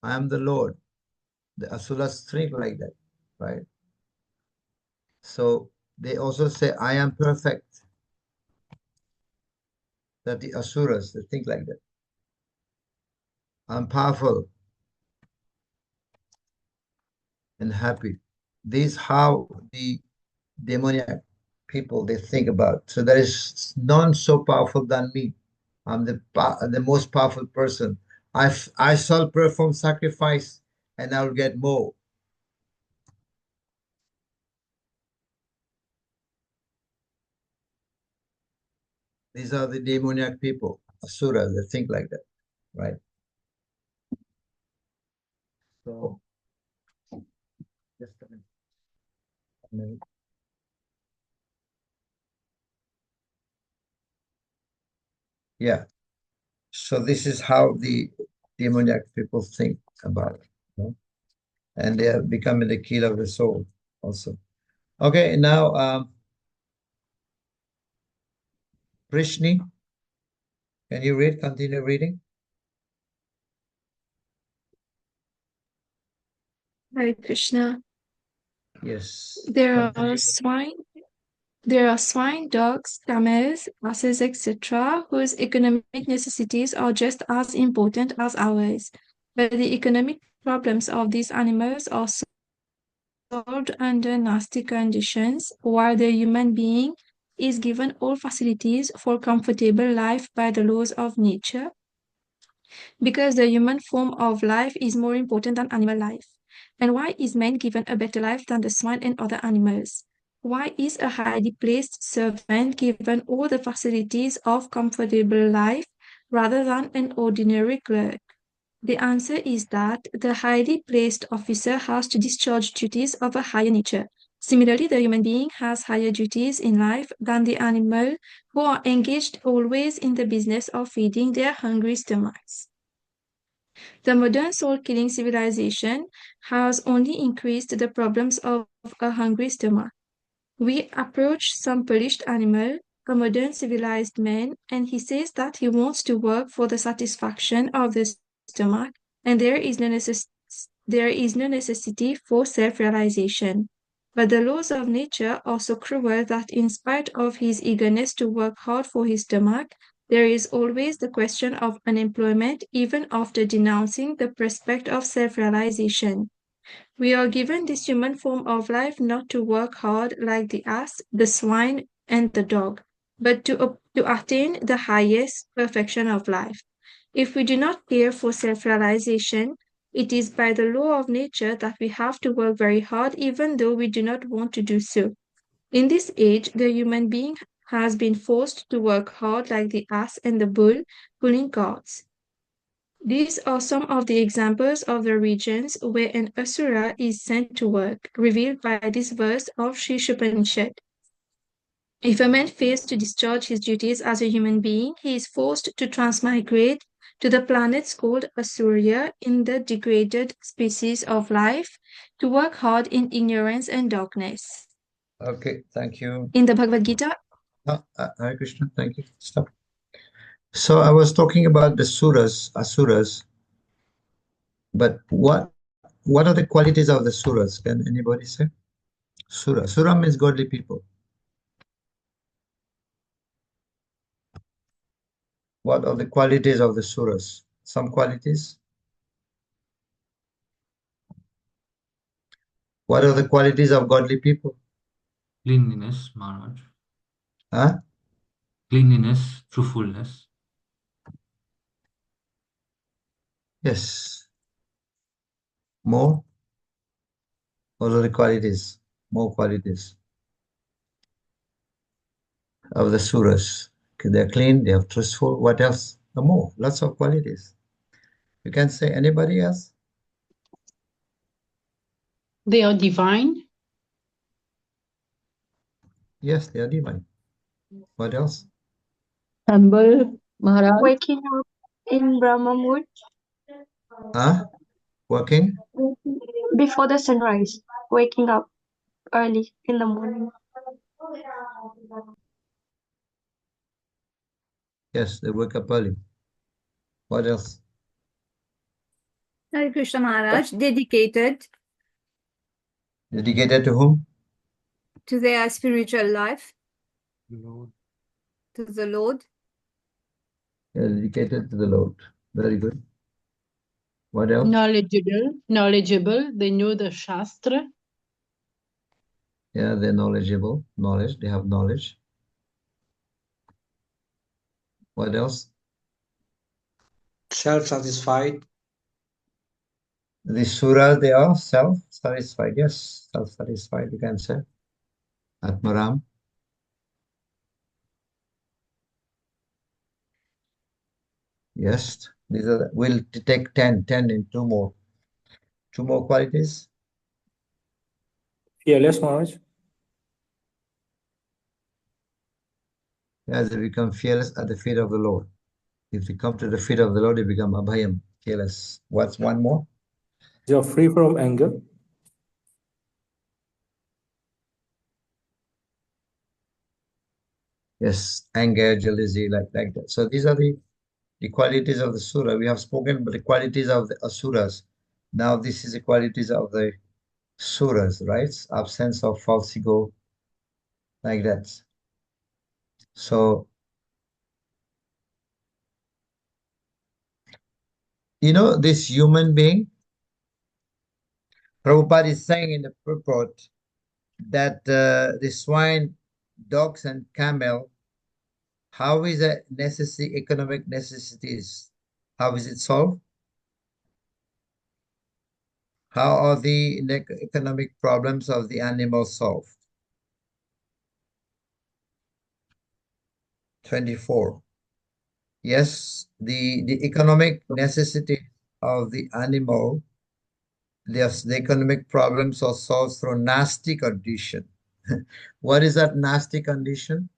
I am the Lord. The asuras think like that, right? So they also say, I am perfect. That the asuras, they think like that. I'm powerful and happy. This is how the demoniac people, they think about. So there is none so powerful than me. I'm the most powerful person. I shall perform sacrifice and I'll get more. These are the demoniac people, asuras, they think like that, right? So, just a minute. A minute. Yeah. So this is how the demoniac people think about it, and they are becoming the killer of the soul also. Okay, now Prishni, can you read? Continue reading. Hare Krishna. Yes. There are Continue. swine. There are swine, dogs, camels, asses, etc., whose economic necessities are just as important as ours. But the economic problems of these animals are solved under nasty conditions, while the human being is given all facilities for comfortable life by the laws of nature, because the human form of life is more important than animal life. And why is man given a better life than the swine and other animals? Why is a highly placed servant given all the facilities of comfortable life rather than an ordinary clerk? The answer is that the highly placed officer has to discharge duties of a higher nature. Similarly, the human being has higher duties in life than the animal, who are engaged always in the business of feeding their hungry stomachs. The modern soul-killing civilization has only increased the problems of a hungry stomach. We approach some polished animal, a modern civilized man, and he says that he wants to work for the satisfaction of the stomach, and there is no necessity for self-realization. But the laws of nature are so cruel that in spite of his eagerness to work hard for his stomach, there is always the question of unemployment even after denouncing the prospect of self-realization. We are given this human form of life not to work hard like the ass, the swine, and the dog, but to attain the highest perfection of life. If we do not care for self-realization, it is by the law of nature that we have to work very hard even though we do not want to do so. In this age, the human being has been forced to work hard like the ass and the bull pulling carts. These are some of the examples of the regions where an asura is sent to work, revealed by this verse of Sri Isopanisad. If a man fails to discharge his duties as a human being, he is forced to transmigrate to the planets called Asurya in the degraded species of life to work hard in ignorance and darkness. Okay, thank you. In the Bhagavad Gita, Hare Krishna, thank you. Stop. So I was talking about the asuras, but what are the qualities of the suras? Can anybody say? Sura means godly people. What are the qualities of the suras? Some qualities. What are the qualities of godly people? Cleanliness, Maharaj. Huh? Cleanliness, truthfulness. Yes. More? What are the qualities? More qualities of the suras. Okay, they're clean, they are truthful. What else? More. Lots of qualities. You can say anybody else? They are divine. Yes, they are divine. What else? Humble, Maharaj. Waking up in Brahma Mud Huh? Working? before the sunrise. Waking up early in the morning. Yes, they wake up early. What else? Hare Krishna Maharaj, dedicated Dedicated to whom? to their spiritual life, Lord. to the Lord. Yeah, dedicated to the Lord. Very good. What else? Knowledgeable. They know the Shastra. Yeah, they're knowledgeable. Knowledge. They have knowledge. What else? Self-satisfied. The suras, they are self-satisfied. Yes, self-satisfied, you can say. Atmaram. Yes, these are, we'll take 10 in two more. Two more qualities. Fearless, Maharaj. As they become fearless at the feet of the Lord. If they come to the feet of the Lord, they become abhayam, fearless. What's one more? They are free from anger. Yes, anger, jealousy, like that. So these are the qualities of the surah. We have spoken about the qualities of the asuras. Now this is the qualities of the suras, right? Absence of false ego, like that. So, this human being, Prabhupada is saying in the purport that the swine, dogs, and camel, how is a necessary economic necessities? How is it solved? How are the economic problems of the animals solved? 24. Yes, the economic necessity of the animal, the economic problems are solved through nasty condition. What is that nasty condition?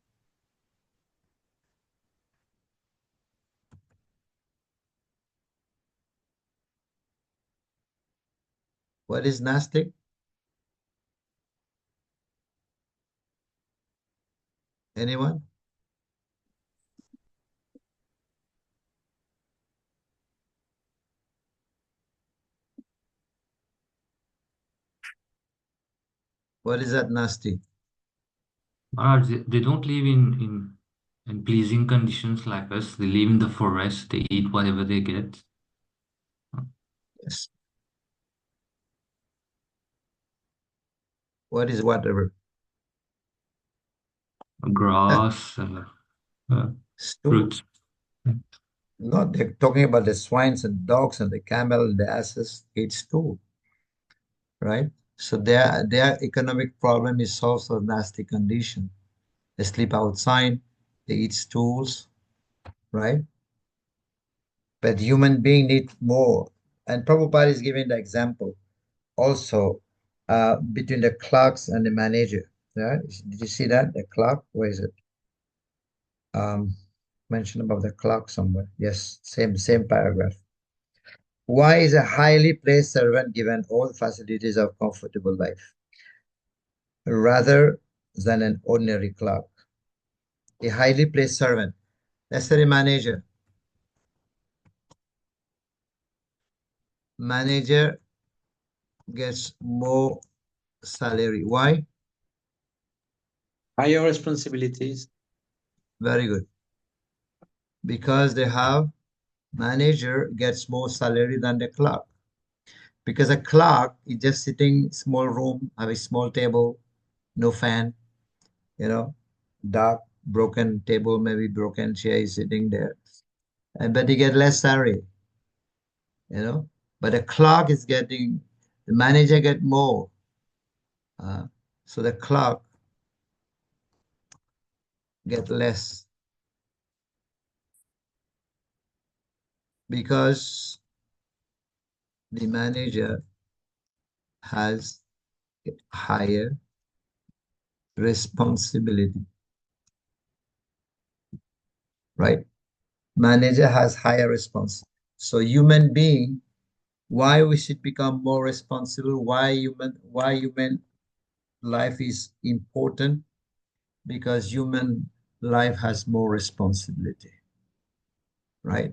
What is nasty? Anyone? What is that nasty? Maharaj, they don't live in pleasing conditions like us. They live in the forest. They eat whatever they get. Yes. What is whatever? Grass, Stool. fruits. No, they're talking about the swines and dogs and the camel and the asses eat stool, right? So their economic problem is solved through nasty condition. They sleep outside, they eat stools, right? But human being need more. And Prabhupada is giving the example also between the clerks and the manager. Yeah? Did you see that? The clerk, where is it? Mentioned about the clerk somewhere. Yes, same paragraph. Why is a highly placed servant given all facilities of comfortable life rather than an ordinary clerk? A highly placed servant, let's say a manager. Manager gets more salary. Why? Higher responsibilities. Very good. Because they have manager gets more salary than the clerk. Because a clerk is just sitting small room, have a small table, no fan, dark, broken table, maybe broken chair is sitting there. But he get less salary, But a clerk is getting, the manager get more. So the clerk get less because the manager has higher responsibility, right? Manager has higher response. So human being, why we should become more responsible? Why human life is important? Because human life has more responsibility, right?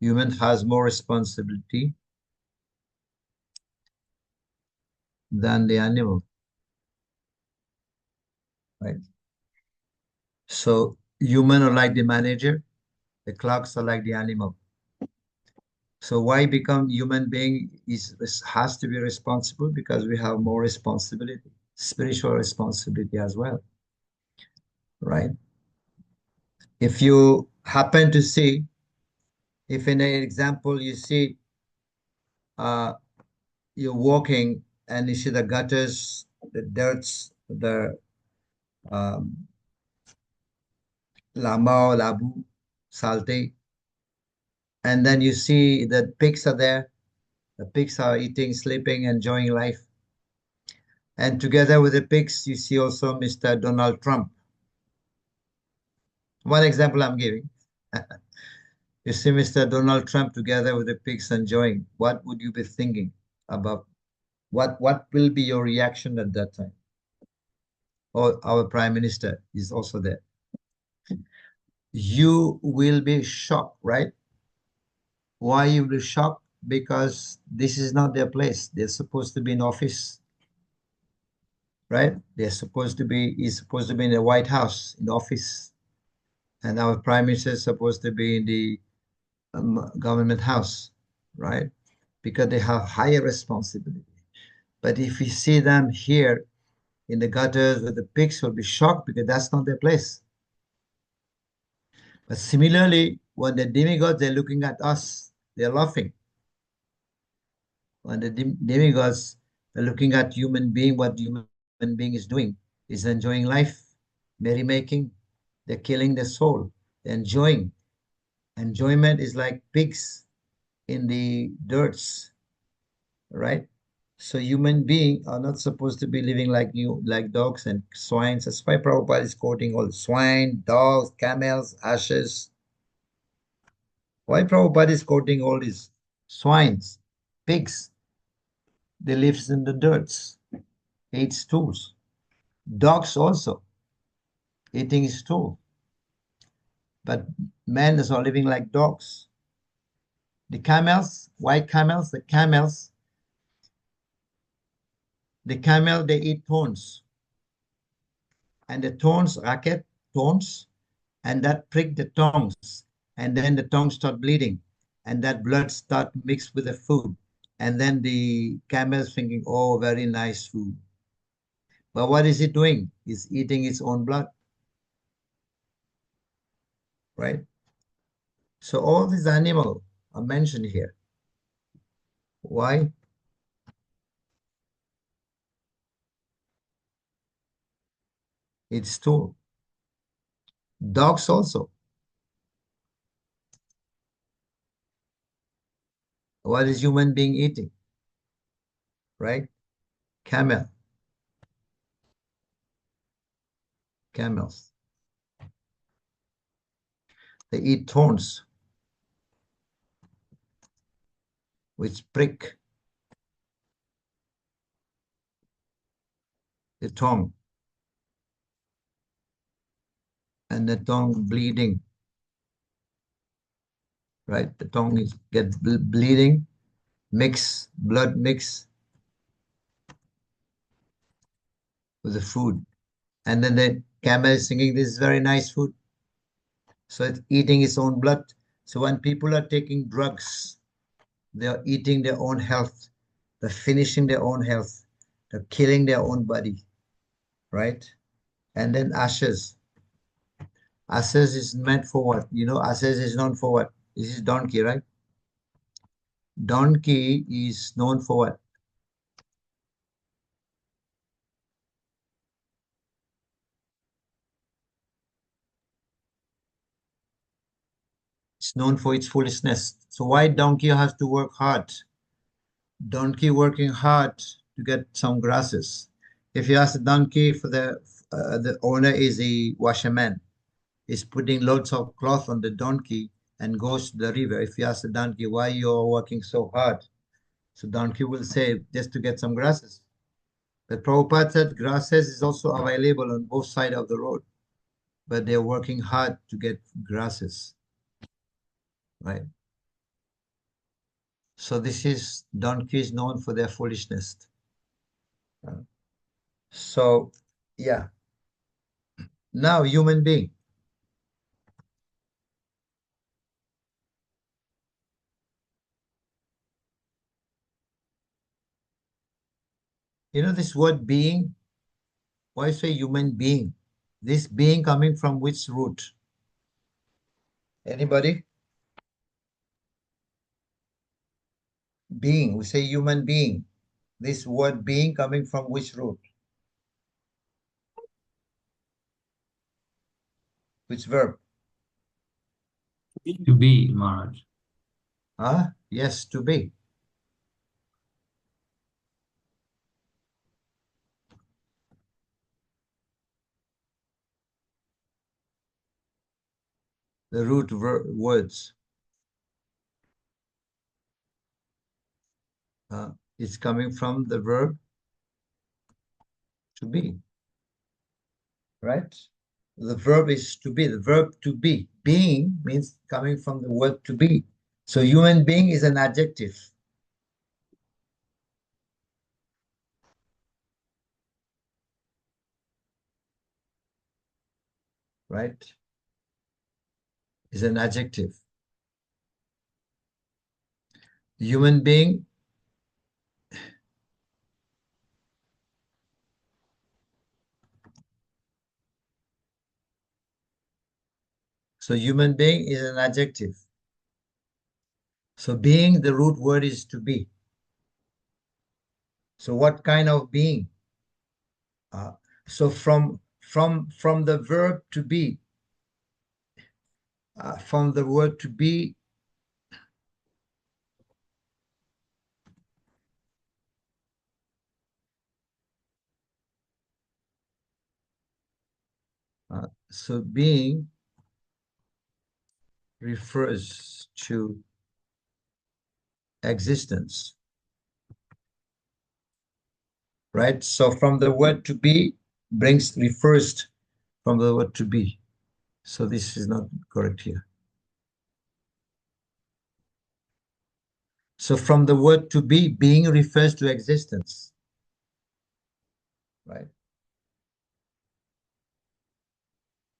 Human has more responsibility than the animal, right? So human are like the manager, the clerks are like the animal. So why become human being has to be responsible? Because we have more responsibility, spiritual responsibility as well, right? If you happen to see, if in an example you see uh, you're walking and you see the gutters, the dirts, the um, lamao, labu, salte, and then you see that pigs are there. The pigs are eating, sleeping, enjoying life. And together with the pigs, you see also Mr. Donald Trump. One example I'm giving. You see Mr. Donald Trump together with the pigs enjoying. What would you be thinking about? What will be your reaction at that time? Or our prime minister is also there. You will be shocked, right? Why you will be shocked? because this is not their place. They're supposed to be in office, right? He's supposed to be in the White House, in office. And our prime minister is supposed to be in the government house, right? Because they have higher responsibility. But if we see them here in the gutters with the pigs, we'll be shocked because that's not their place. But similarly, when the demigods, they're looking at us, they're laughing. When the demigods are looking at human being, what human being is doing, is enjoying life, merrymaking, they're killing their soul, they're enjoying. Enjoyment is like pigs in the dirts, right? So human beings are not supposed to be living like dogs and swines. That's why Prabhupada is quoting all swine, dogs, camels, ashes. Why Prabhupada is quoting all these swines, pigs? They live in the dirts, eat stools. Dogs also eating stool. But man is all living like dogs. The camels, white camels, the camel, they eat thorns. And the thorns, racket, thorns, and that prick the tongues. And then the tongue start bleeding. And that blood start mixed with the food. And then the camel is thinking, oh, very nice food. But what is it doing? It's eating its own blood. Right? So all these animals are mentioned here. Why? It's true. Dogs also. What is human being eating? Right? Camel. Camels. They eat thorns, which prick the tongue, and the tongue bleeding. Right? The tongue is bleeding, blood mix with the food. And then the camel is thinking, this is very nice food. So it's eating its own blood. So when people are taking drugs, they are eating their own health. They're finishing their own health. They're killing their own body. Right? And then ashes. Ashes is meant for what? You know, ashes is known for what? This is donkey, right? Donkey is known for what? It's known for its foolishness. So why donkey has to work hard? Donkey working hard to get some grasses. If you ask a donkey for the owner is a washerman, is putting loads of cloth on the donkey and goes to the river. If you ask the donkey why you're working so hard, so donkey will say just to get some grasses. But Prabhupada said grasses is also available on both sides of the road, but they're working hard to get grasses, right? So this is donkeys known for their foolishness. So, yeah. Now, human being. You know this word being? Why say human being? This being coming from which root? Anybody? Being. We say human being. This word being coming from which root? Which verb? To be, Maharaj. Huh? Yes, to be. The root words. It's coming from the verb to be, right? The verb is to be. The verb to be. Being means coming from the word to be. So human being is an adjective. Right? Is an adjective. Human being so human being is an adjective. So being, the root word is to be. So what kind of being? So from the verb to be, from the word to be, so being refers to existence, right? So from the word to be refers from the word to be. So this is not correct here. So from the word to be, being refers to existence, right?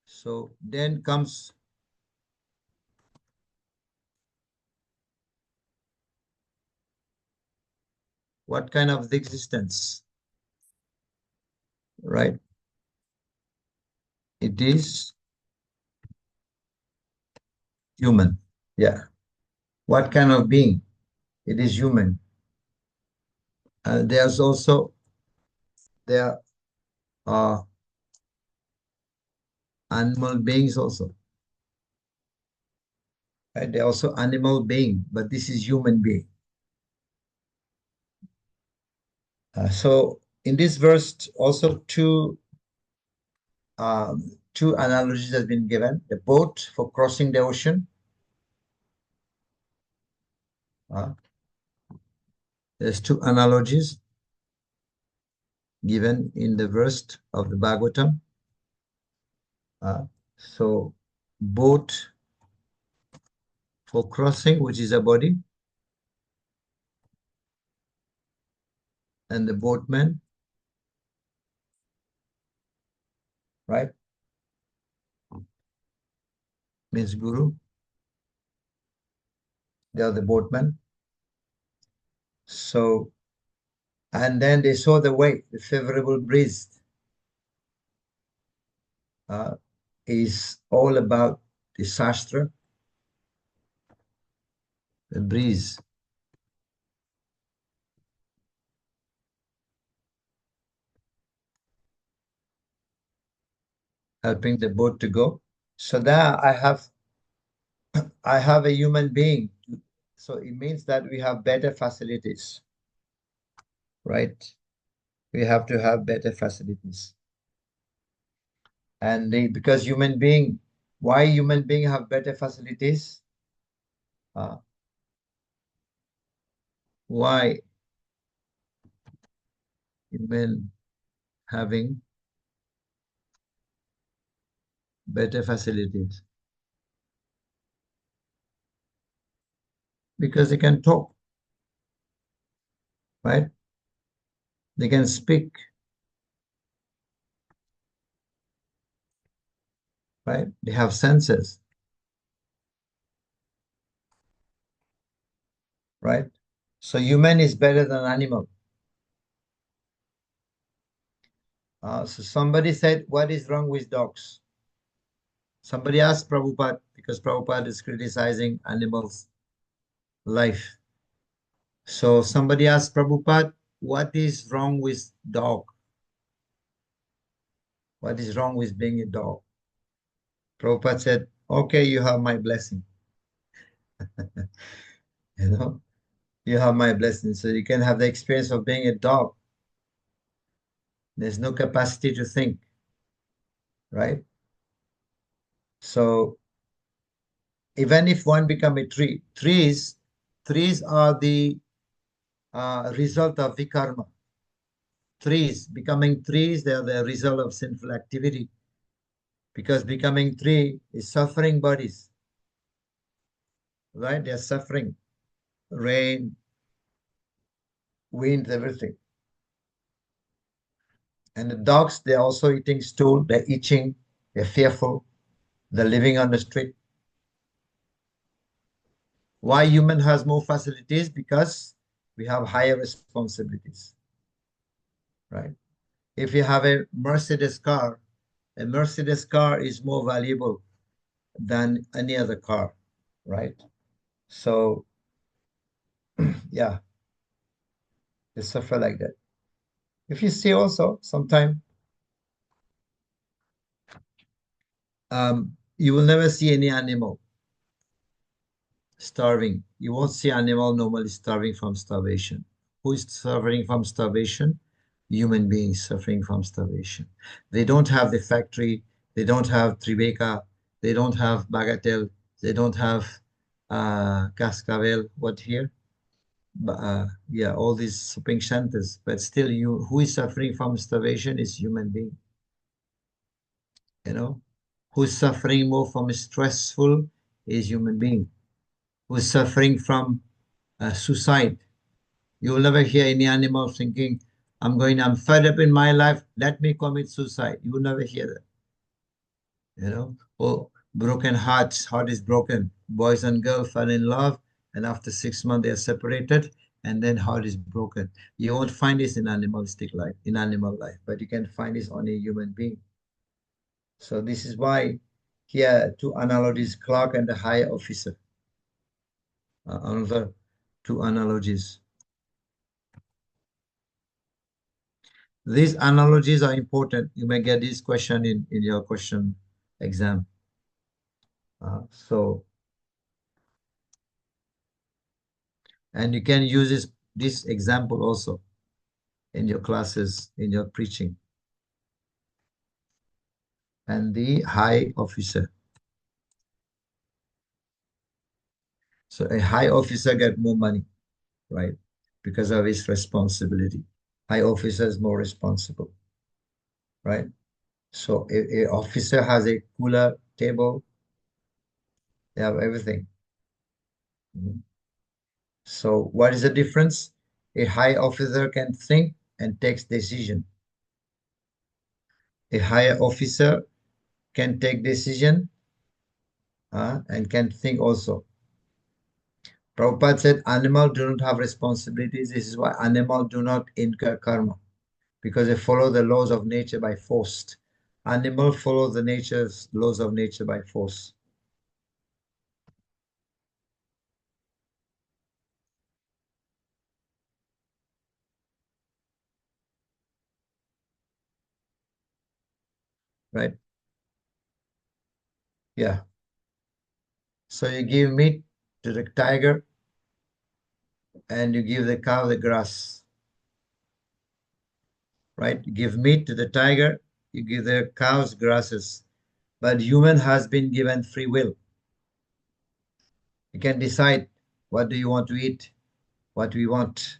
So then comes what kind of existence, right? It is human. Yeah. What kind of being? It is human. There are animal beings also. Right? They're also animal being, but this is human being. So in this verse, also two analogies have been given. The boat for crossing the ocean. There's two analogies given in the verse of the Bhagavatam. So boat for crossing, which is a body, and the boatman, right? Means guru. They are the boatmen. So, and then they saw the way, the favorable breeze is all about the Shastra, the breeze. Helping the boat to go. So now I have a human being. So it means that we have better facilities, right? We have to have better facilities. And because why human being have better facilities? Why human having better facilities? Because they can talk, right? They can speak, right? They have senses, right? So human is better than animal. So somebody said, what is wrong with dogs? Somebody asked Prabhupada, because Prabhupada is criticizing animals' life. So somebody asked Prabhupada, what is wrong with dog? What is wrong with being a dog? Prabhupada said, okay, you have my blessing. You have my blessing. So you can have the experience of being a dog. There's no capacity to think, right? So even if one become a tree, trees are the result of vikarma. Becoming trees, they are the result of sinful activity. Because becoming tree is suffering bodies, right? They're suffering. Rain, wind, everything. And the dogs, they're also eating stool, they're itching, they're fearful, they're living on the street. Why human has more facilities? Because we have higher responsibilities, right? If you have a Mercedes car is more valuable than any other car, right? So, yeah, they suffer like that. If you see also, sometime you will never see any animal starving. You won't see animal normally starving from starvation. Who is suffering from starvation? Human beings suffering from starvation. They don't have the factory. They don't have Tribeca. They don't have Bagatelle. They don't have Cascavel. What here? Yeah, all these shopping centers. But still, who is suffering from starvation is human being. You know, who's suffering more from stressful is human being. Who's suffering from suicide. You will never hear any animal thinking, I'm fed up in my life, let me commit suicide. You will never hear that. Oh, broken hearts, heart is broken. Boys and girls fell in love, and after 6 months they are separated, and then heart is broken. You won't find this in animalistic life, in animal life, but you can find this on a human being. So this is why here two analogies, clerk and the higher officer. Another two analogies. These analogies are important. You may get this question in your question exam. And you can use this example also in your classes, in your preaching. And the high officer. So a high officer get more money, right? Because of his responsibility. High officer is more responsible, right? So a officer has a cooler table. They have everything. So what is the difference? A high officer can think and takes decision. A higher officer can take decision and can think also. Prabhupada said animals do not have responsibilities. This is why animals do not incur karma, because they follow the laws of nature by force. Animals follow the laws of nature by force. Right? Yeah. So you give meat to the tiger and you give the cow the grass. Right? You give meat to the tiger, you give the cows grasses. But human has been given free will. You can decide what do you want to eat, what we want.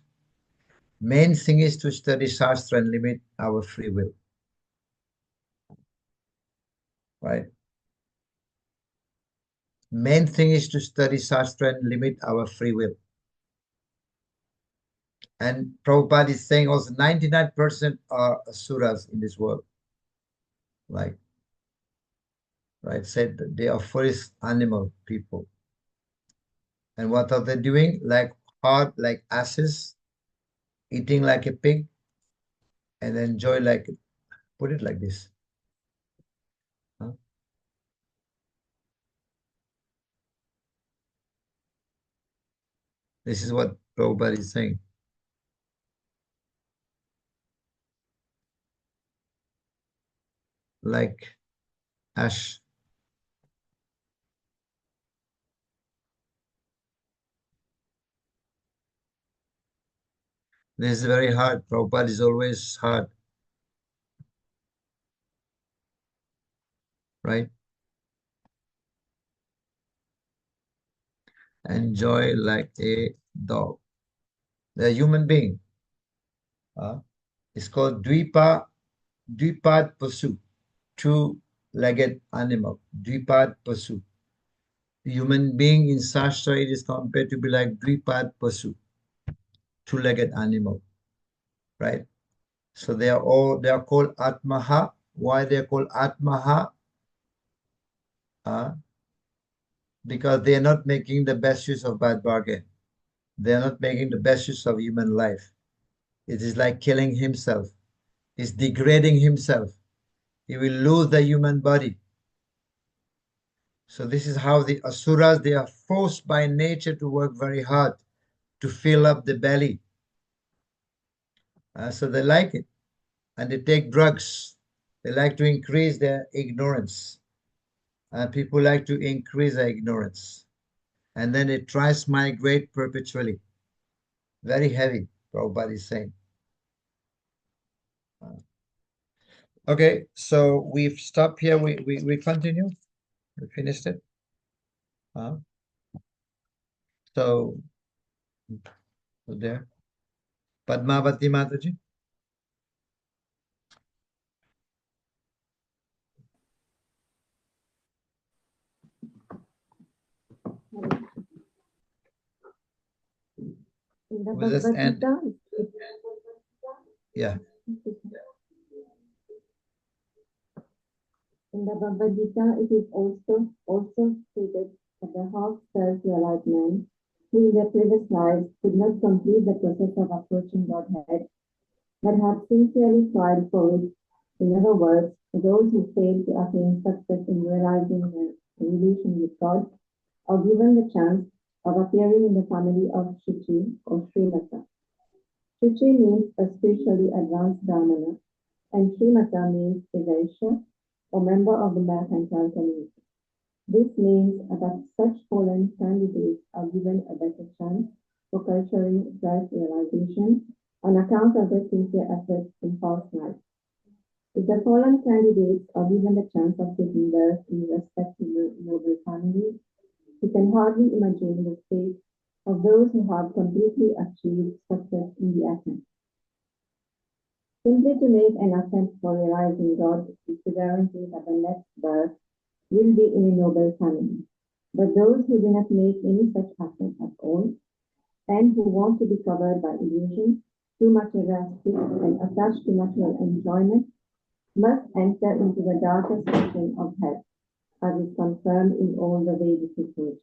Main thing is to study Shastra and limit our free will. Right? Main thing is to study Shastra and limit our free will. And Prabhupada is saying also 99% are asuras in this world. Like, right, said that they are forest animal people. And what are they doing? Like hard, like asses, eating like a pig, and enjoy like, put it like this. Huh? This is what Prabhupada is saying. Like ash. This is very hard. Prabhupada is always hard. Right? Enjoy like a dog. The human being. It's called Dvipad Pasu, two-legged animal. Dvipad Pasu. human being in Shastra, it is compared to be like Dvipad Pasu, two-legged animal, right? So they are called Atmaha. Why they are called Atmaha? Because they are not making the best use of bad bargain. They are not making the best use of human life. It is like killing himself. It's degrading himself. He will lose the human body. So this is how the asuras, they are forced by nature to work very hard to fill up the belly. So they like it. And they take drugs. They like to increase their ignorance. And people like to increase their ignorance. And then they transmigrate perpetually. Very heavy, Prabhupada is saying. Okay, so we've stopped here. We continue. We finished it. So there. Padmavati Mataji. In the With this end. Bhagavad Gita, Yeah. in the Bhagavad Gita, it is also stated that the half self-realized man, who in their previous lives could not complete the process of approaching Godhead, but had sincerely tried for it. In other words, those who fail to attain success in realizing their relation with God are given the chance of appearing in the family of Shuchi or Srimata. Shuchi means a spiritually advanced Brahmana, and Srimata means a Vaishya, or member of the mercantile community. This means that such fallen candidates are given a better chance for culturing self-realization on account of their sincere efforts in past lives. If the fallen candidates are given the chance of taking birth in respectable noble families, we can hardly imagine the fate of those who have completely achieved success in the attempt. Simply to make an attempt for realizing God is to guarantee that the next birth will be in a noble family. But those who do not make any such attempt at all, and who want to be covered by illusion, too materialistic, and attached to material enjoyment, must enter into the darkest section of hell, as is confirmed in all the Vedic literature.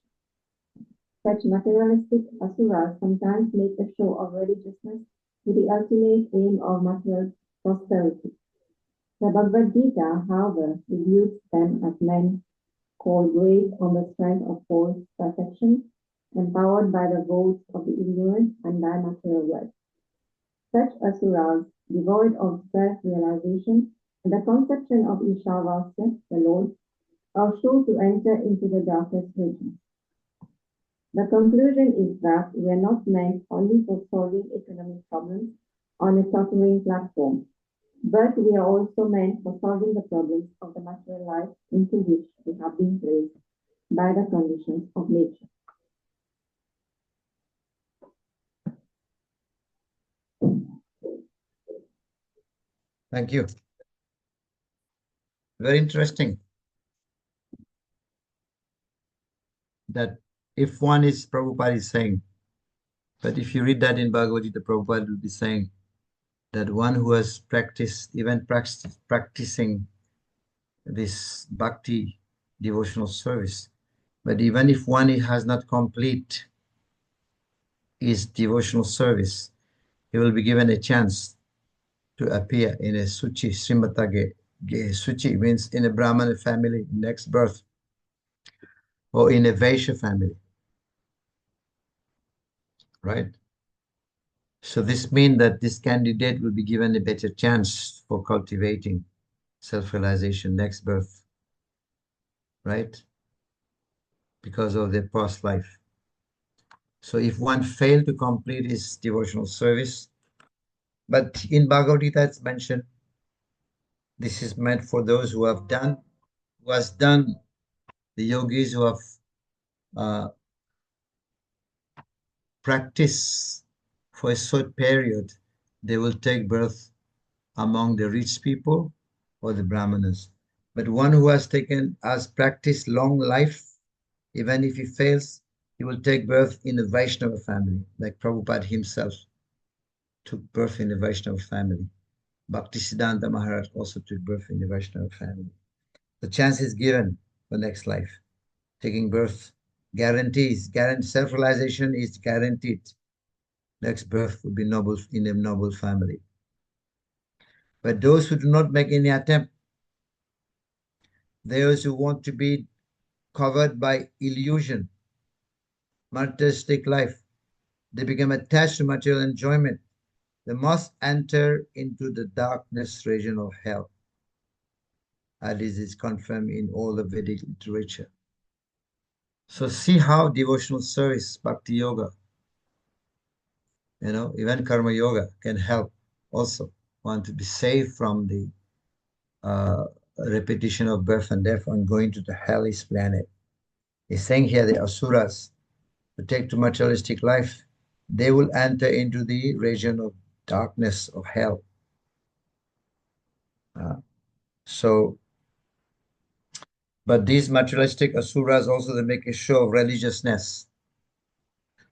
Such materialistic asuras sometimes make a show of religiousness with the ultimate aim of material prosperity. The Bhagavad Gita, however, rebukes them as men called great on the strength of false perfection, empowered by the votes of the ignorant and by material wealth. Such asuras, devoid of self-realization and the conception of Ishavasya, the Lord, are sure to enter into the darkest regions. The conclusion is that we are not meant only for solving economic problems on a tottering platform, but we are also meant for solving the problems of the material life into which we have been placed by the conditions of nature. Thank you. Very interesting. That if one is, Prabhupada is saying, but if you read that in Bhagavad Gita, Prabhupada will be saying that one who has practicing this bhakti devotional service, but even if one has not complete his devotional service, he will be given a chance to appear in a Suchi Srimata Suchi means in a Brahmana family, next birth, or in a Vaishya family, right? So this means that this candidate will be given a better chance for cultivating self-realization next birth, right? Because of their past life. So if one failed to complete his devotional service, but in Bhagavad Gita it's mentioned, this is meant for those who have done, the yogis who have practiced for a short period, they will take birth among the rich people or the brahmanas. But one who has practiced long life, Even if he fails, he will take birth in a Vaishnava family, like Prabhupada himself took birth in a Vaishnava family. Bhaktisiddhanta Maharaj also took birth in the Vaishnava family. The chance is given for next life. Taking birth guarantees, self-realization is guaranteed. Next birth will be noble in a noble family. But those who do not make any attempt, those who want to be covered by illusion, materialistic life, they become attached to material enjoyment. They must enter into the darkness region of hell. And this is confirmed in all the Vedic literature. So see how devotional service, bhakti yoga, even karma yoga can help also one to be saved from the repetition of birth and death and going to the hellish planet. He's saying here the asuras who take to materialistic life, they will enter into the region of darkness of hell. But these materialistic asuras also, they make a show of religiousness.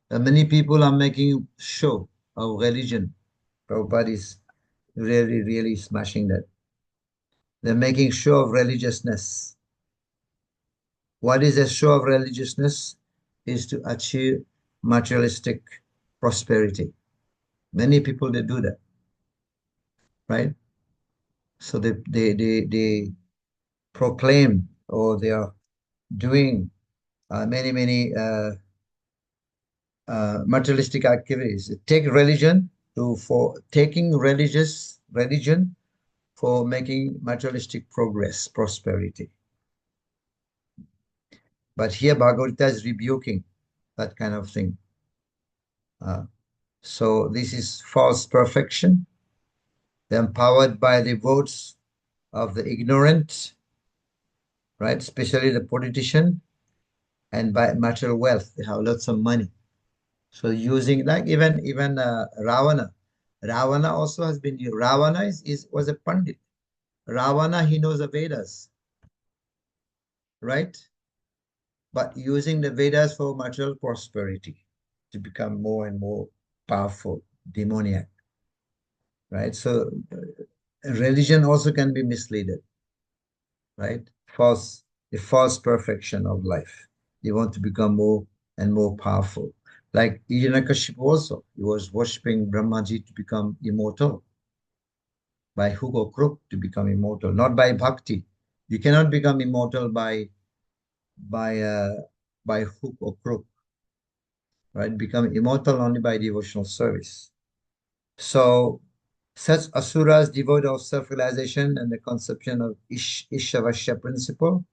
And many people are making show of religion. Prabhupada is really, really smashing that. They're making show of religiousness. What is a show of religiousness? Is to achieve materialistic prosperity. Many people, they do that, right? So they proclaim, or they are doing many materialistic activities. They take religion for taking religion for making materialistic progress, prosperity. But here Bhagavad Gita is rebuking that kind of thing. So this is false perfection. They're empowered by the votes of the ignorant, right? Especially the politician, and by material wealth. They have lots of money. So using, like even Ravana. Ravana also has been used. Ravana was a Pandit. Ravana, he knows the Vedas, right? But using the Vedas for material prosperity to become more and more powerful, demoniac, right? So religion also can be misleaded, right? The false perfection of life. You want to become more and more powerful. Like Hiranyakashipu also, he was worshipping Brahmaji to become immortal, by hook or crook to become immortal, not by bhakti. You cannot become immortal by hook or crook, right? Become immortal only by devotional service. So such asuras devoid of self-realization and the conception of Ishavasya principle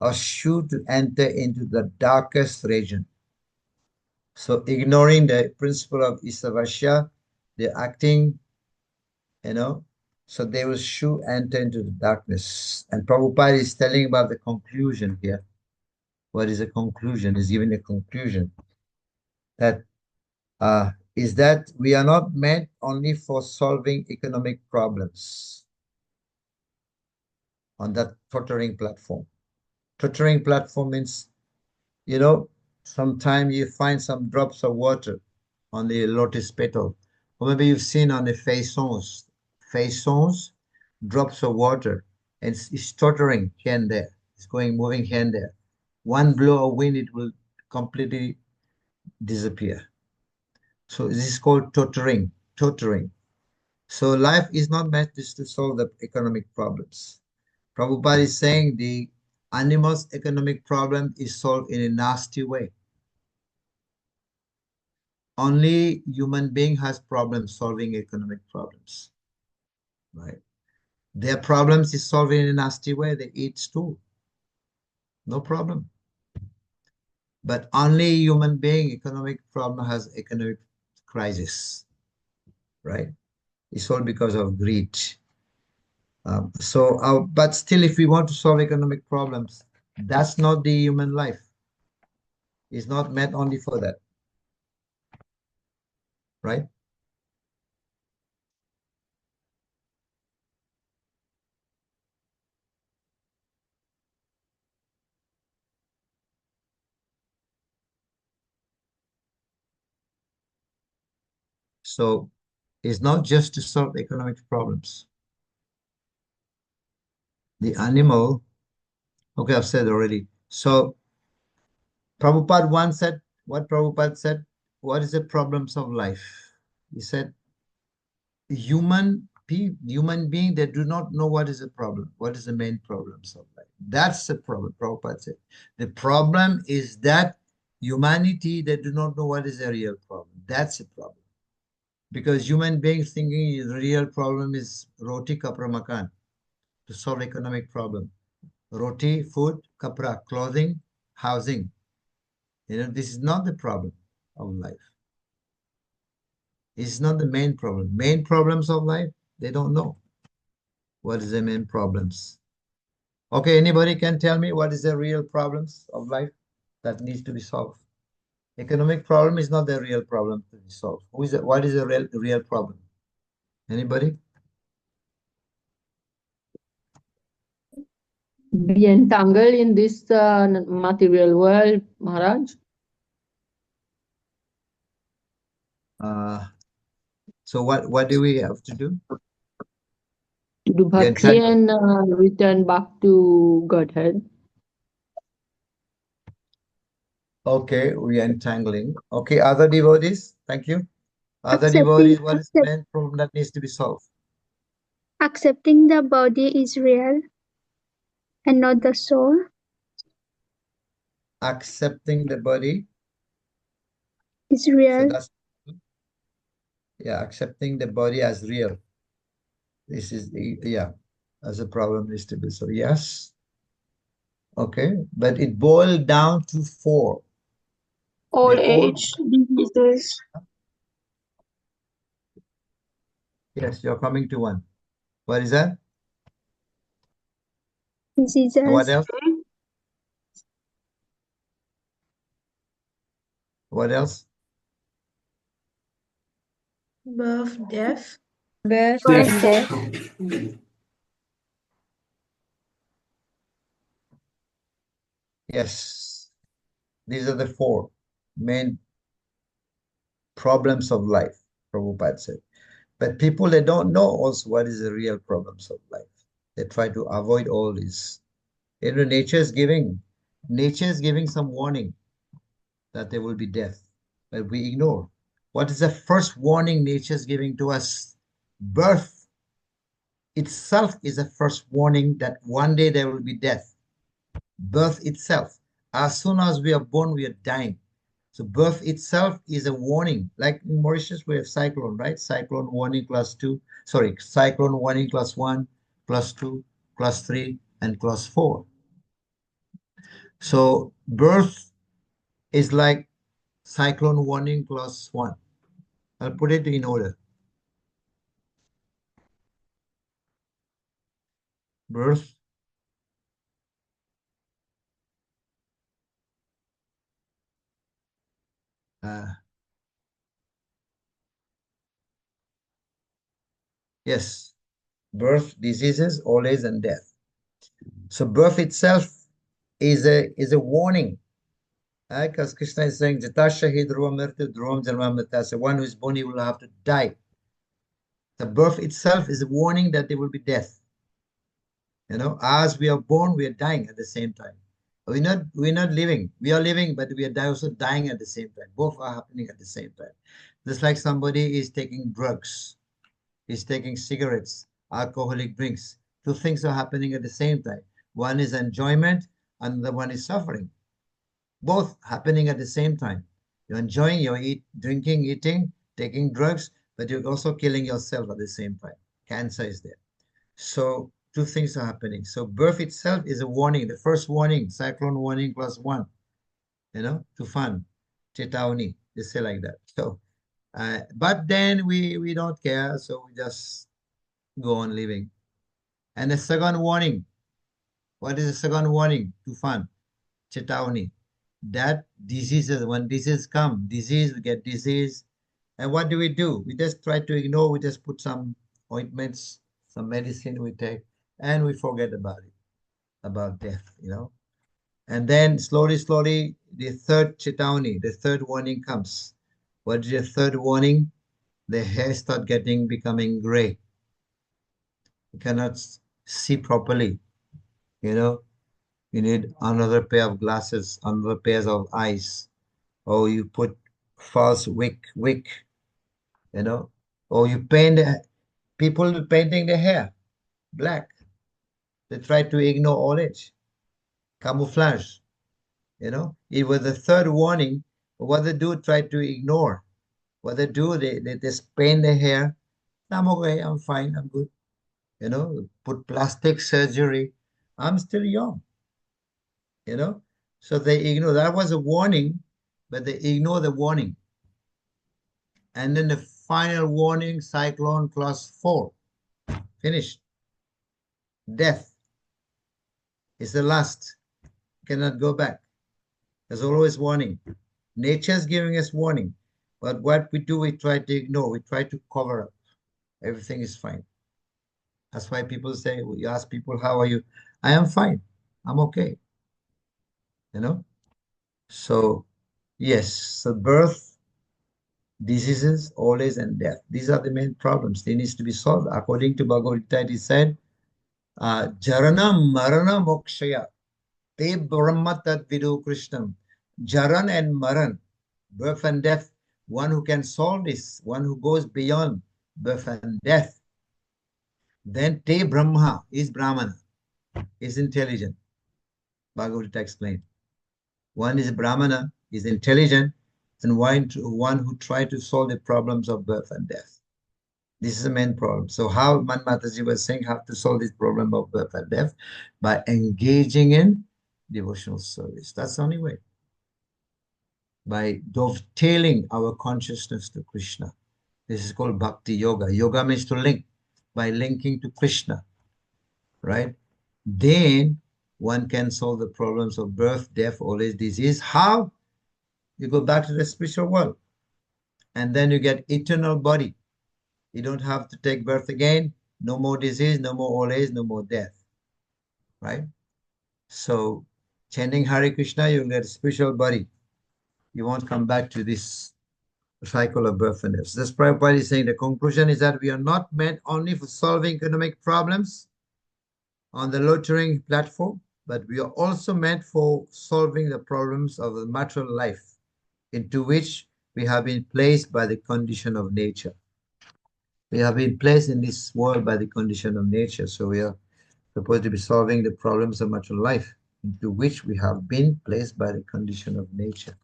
are sure to enter into the darkest region. So ignoring the principle of Isavasya, they're acting, so they will sure enter into the darkness. And Prabhupada is telling about the conclusion here. What is the conclusion? He's giving a conclusion that is that we are not meant only for solving economic problems on that tottering platform. Tottering platform means, sometimes you find some drops of water on the lotus petal. Or maybe you've seen on the faisons, drops of water, and it's tottering here and there. It's moving here and there. One blow of wind, it will completely disappear. So this is called tottering. So life is not meant just to solve the economic problems. Prabhupada is saying the animal's economic problem is solved in a nasty way. Only human being has problems solving economic problems, right? Their problems is solved in a nasty way. They eat stool, no problem. But only human being economic problem has economic crisis, right? It's all because of greed. But still, if we want to solve economic problems, that's not the human life. It's not meant only for that, right? So it's not just to solve economic problems. The animal, okay, I've said already. So Prabhupada once said, what Prabhupada said, what is the problems of life? He said, human being, they do not know what is the problem, what is the main problems of life. That's the problem, Prabhupada said. The problem is that humanity, they do not know what is the real problem. That's the problem. Because human beings thinking the real problem is roti, kapra, makan, to solve economic problem. Roti, food, kapra, clothing, housing. This is not the problem of life. It's not the main problem. Main problems of life, they don't know. What is the main problems? Okay, anybody can tell me what is the real problems of life that needs to be solved? Economic problem is not the real problem to be solved. What is the real problem? Anybody? Be entangled in this material world, Maharaj. So what do we have to do? Do Bhakti and return back to Godhead. Okay, we are entangling. Okay, other devotees, thank you. Other devotees, what is the main problem that needs to be solved? Accepting the body is real and not the soul. Accepting the body is real. So that's, yeah, accepting the body as real. This is, yeah, as a problem needs to be. So yes. Okay, but it boiled down to 4. Old age, diseases. Yes, you're coming to one. What is that? Diseases. What else? What else? Birth, death. Birth, Birth, death. Yes, these are the 4 main problems of life, Prabhupada said. But people, they don't know also what is the real problems of life. They try to avoid all this. Nature is giving some warning that there will be death, but we ignore. What is the first warning nature is giving to us? Birth itself is the first warning that one day there will be death. Birth itself. As soon as we are born, we are dying. So birth itself is a warning. Like in Mauritius, we have cyclone, right? Cyclone warning class 2. Sorry, cyclone warning class 1, class 2, class 3, and class 4. So birth is like cyclone warning class 1. I'll put it in order. Birth, yes, birth, diseases, old age, and death. So birth itself is a warning. Because Krishna is saying, Jatashahi dhruvam mrityu dhruvam janmam mritya. One who is born, he will have to die. The birth itself is a warning that there will be death. As we are born, we are dying at the same time. We're not living. We are living, but we are also dying at the same time. Both are happening at the same time. Just like somebody is taking drugs, is taking cigarettes, alcoholic drinks. 2 things are happening at the same time. One is enjoyment, and the one is suffering. Both happening at the same time. You're enjoying, you're drinking, eating, taking drugs, but you're also killing yourself at the same time. Cancer is there. So 2 things are happening. So birth itself is a warning. The first warning, cyclone warning class 1, Tufan, Chetauni, they say like that. So, but then we don't care, so we just go on living. And the second warning, what is the second warning? Tufan, Chetauni. That diseases, when disease come, we get disease. And what do? We just try to ignore, we just put some ointments, some medicine we take, and we forget about it, about death, And then slowly, the third Chetauni, the third warning comes. What is the third warning? the hair start becoming gray. You cannot see properly, you know. You need another pair of glasses, another pairs of eyes, or you put false wig, you know, or you paint people painting their hair black. They try to ignore old age, camouflage, you know. It was the third warning. What they do, try to ignore. What they do, they just paint their hair. I'm okay, I'm fine, I'm good. You know, put plastic surgery. I'm still young, you know. So they ignore. That was a warning, but they ignore the warning. And then the final warning, cyclone class 4, finished. Death is the last. Cannot go back. There's always warning. Nature's giving us warning. But what we do, we try to ignore. We try to cover up. Everything is fine. That's why people say, you ask people, how are you? I am fine. I'm okay. You know? So, yes. So birth, diseases, old age, and death. These are the main problems. They need to be solved. According to Bhagavad Gita, it said, Jarana Marana Mokshaya. Te Brahma Tat Vidu Krishnam. Jaran and Maran, birth and death. One who can solve this, one who goes beyond birth and death. Then Te Brahma is Brahmana, is intelligent. Bhagavad Gita explained. One is Brahmana, is intelligent, and one who try to solve the problems of birth and death. This is the main problem. So how Man Mataji was saying, how to solve this problem of birth and death? By engaging in devotional service. That's the only way. By dovetailing our consciousness to Krishna. This is called Bhakti Yoga. Yoga means to link. By linking to Krishna, right? Then one can solve the problems of birth, death, old age, disease. How? You go back to the spiritual world. And then you get eternal body. You don't have to take birth again. No more disease, no more old age, no more death. Right? So chanting Hare Krishna, you'll get a spiritual body. You won't come back to this cycle of birth and death. This Prabhupada is saying the conclusion is that we are not meant only for solving economic problems on the loitering platform, but we are also meant for solving the problems of the material life into which we have been placed by the condition of nature. We have been placed in this world by the condition of nature, so we are supposed to be solving the problems of material life into which we have been placed by the condition of nature.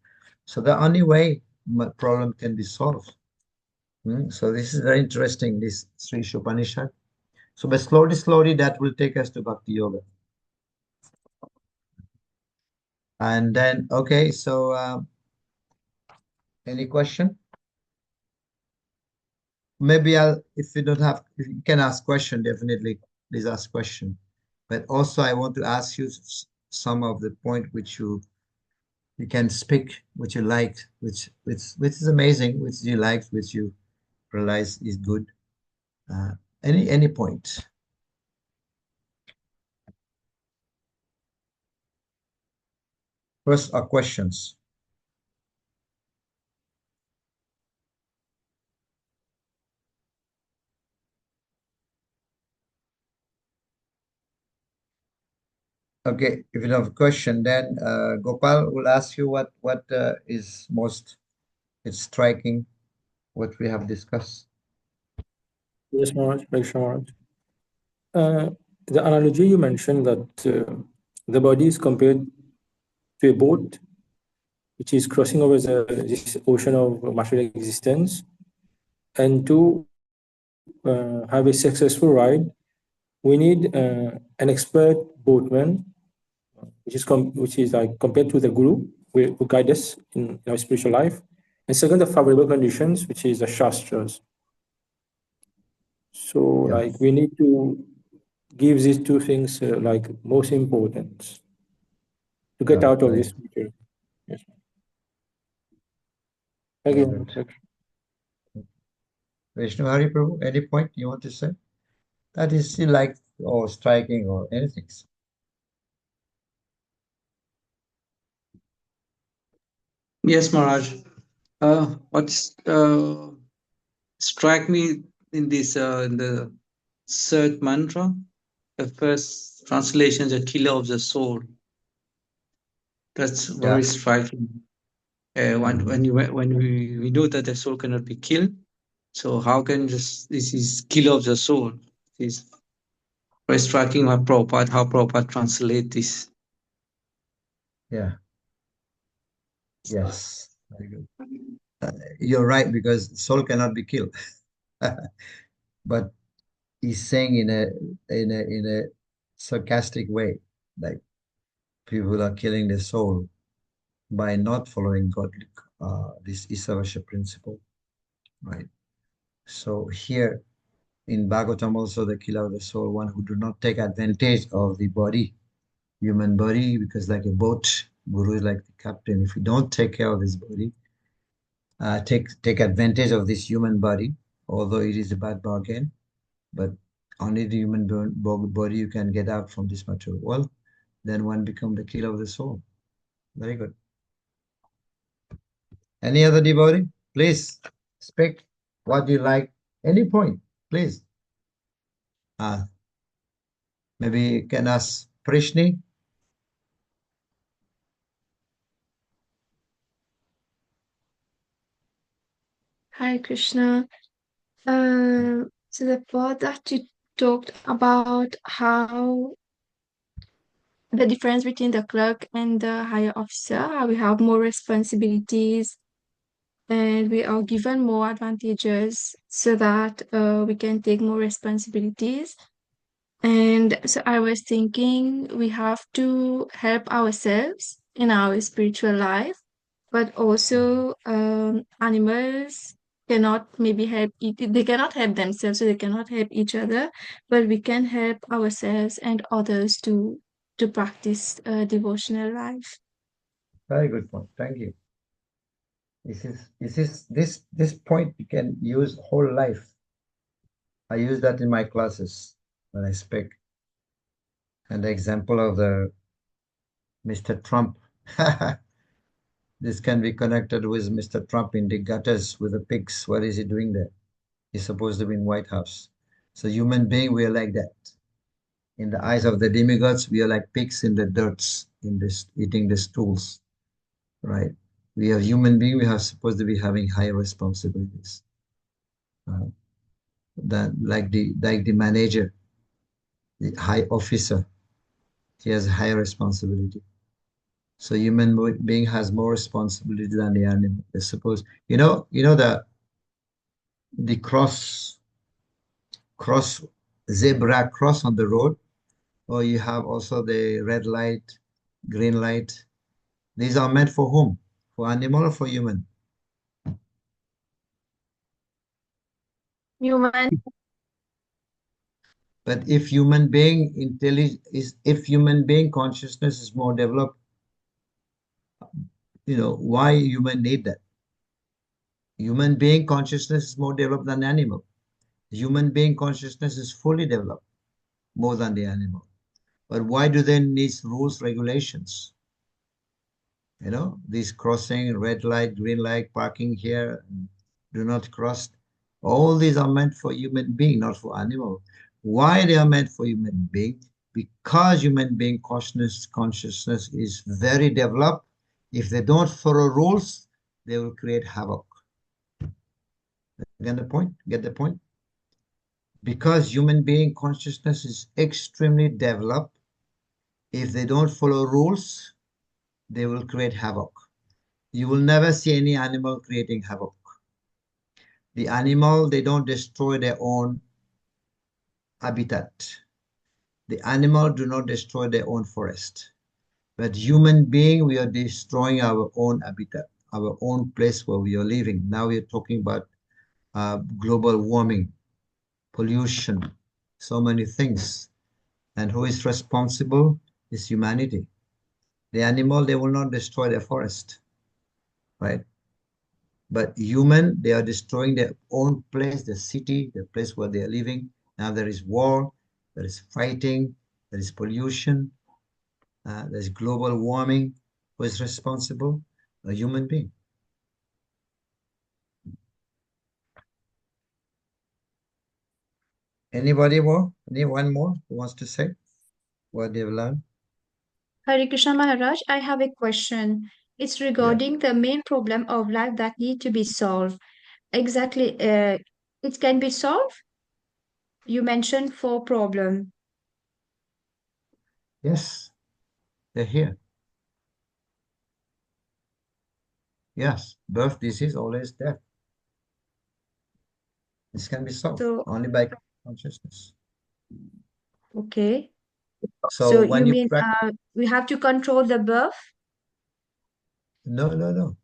So the only way problem can be solved. So this is very interesting, this Sri Isopanisad. So but slowly, that will take us to Bhakti Yoga. And then, okay, so any question? Maybe if you don't have, you can ask question, definitely, please ask question. But also I want to ask you some of the point which you can speak, which you like, which is amazing, which you like, which you realize is good. Any point? First are questions. Okay, if you don't have a question, then Gopal will ask you what is most striking, what we have discussed. Yes, Maharaj, thanks, Maharaj. The analogy you mentioned that the body is compared to a boat which is crossing over this ocean of material existence, and to have a successful ride, we need an expert boatman, which is like compared to the guru who guide us in our spiritual life, and second, the favorable conditions, which is the Shastras. So, like, we need to give these two things like most important to get out of this material. Yes. Thank you. Vishnu Hari Prabhu, any point you want to say? That is still like or striking or anything. Yes, Maharaj. What's struck me in this in the third mantra. The first translation, the killer of the soul. That's very striking. When we know that the soul cannot be killed, so how can this is killer of the soul? It's very striking how Prabhupada translate this. Yeah. Yes. Very good. You're right, because soul cannot be killed. But he's saying in a sarcastic way, like people are killing their soul by not following God, this Isavasya principle, right? So here in Bhagavatam also, the killer of the soul, one who do not take advantage of the body, human body, because like a boat, Guru is like the captain. If you don't take care of this body, take advantage of this human body, although it is a bad bargain, but only the human body you can get out from this material world, then one become the killer of the soul. Very good. Any other devotee? Please speak what you like. Any point, please. Maybe you can ask Prishni. Hi, Krishna. So the part that you talked about how the difference between the clerk and the higher officer, how we have more responsibilities and we are given more advantages so that we can take more responsibilities. And so I was thinking we have to help ourselves in our spiritual life, but also animals cannot maybe they cannot help themselves, so they cannot help each other, but we can help ourselves and others to practice devotional life. Very good point. Thank you. This point you can use whole life. I use that in my classes when I speak. And the example of the Mr. Trump. This can be connected with Mr. Trump in the gutters with the pigs. What is he doing there? He's supposed to be in White House. So human being, we are like that. In the eyes of the demigods, we are like pigs in the dirts, in this eating the stools, right? We are human being. We are supposed to be having higher responsibilities. Like the manager, the high officer, he has higher responsibility. So human being has more responsibility than the animal. I suppose the zebra cross on the road, or you have also the red light, green light. These are meant for whom? For animal or for human? Human. But if human being consciousness is more developed, why human need that? Human being consciousness is more developed than animal. Human being consciousness is fully developed, more than the animal. But why do they need rules, regulations? These crossing, red light, green light, parking here, do not cross. All these are meant for human being, not for animal. Why they are meant for human being? Because human being consciousness is very developed. If they don't follow rules, they will create havoc. Get the point? Get the point? Because human being consciousness is extremely developed, if they don't follow rules, they will create havoc. You will never see any animal creating havoc. The animal, they don't destroy their own habitat. The animal do not destroy their own forest. But human being, we are destroying our own habitat, our own place where we are living. Now we are talking about global warming, pollution, so many things. And who is responsible is humanity. The animal, they will not destroy their forest, right? But human, they are destroying their own place, the city, the place where they are living. Now there is war, there is fighting, there is pollution, there's global warming. Who is responsible? A human being. Anybody more? Anyone more who wants to say what they've learned? Hare Krishna Maharaj, I have a question. It's regarding the main problem of life that need to be solved. Exactly, it can be solved? You mentioned four problem. Yes, they're here. Yes, birth, disease, old age, death. This can be solved So, only by consciousness. okay. So So when you you mean practice, we have to control the birth? no.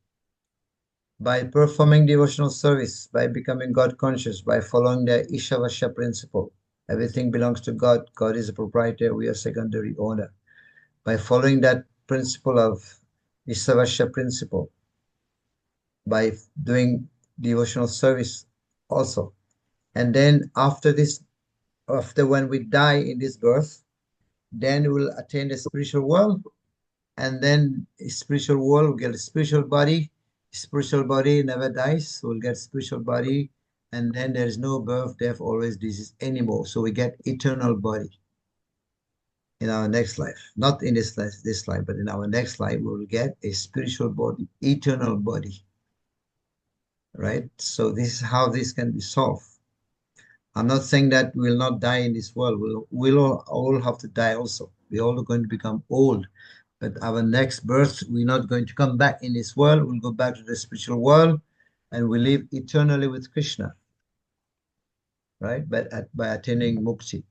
By performing devotional service, by becoming God conscious, by following the Ishavasya principle. Everything belongs to God. God is a proprietor. We are secondary owner. By following that principle of Ishavasya principle, by doing devotional service also. And then after this, after when we die in this birth, then we'll attain the spiritual world. And then spiritual world, we'll get a spiritual body. Spiritual body never dies. So we'll get spiritual body. And then there is no birth, death, always disease anymore. So we get eternal body in our next life. Not in this life, but in our next life, we will get a spiritual body, eternal body. Right? So this is how this can be solved. I'm not saying that we'll not die in this world. We'll all have to die also. We're all going to become old. But our next birth, we're not going to come back in this world. We'll go back to the spiritual world and we live eternally with Krishna, right? But by attaining mukti.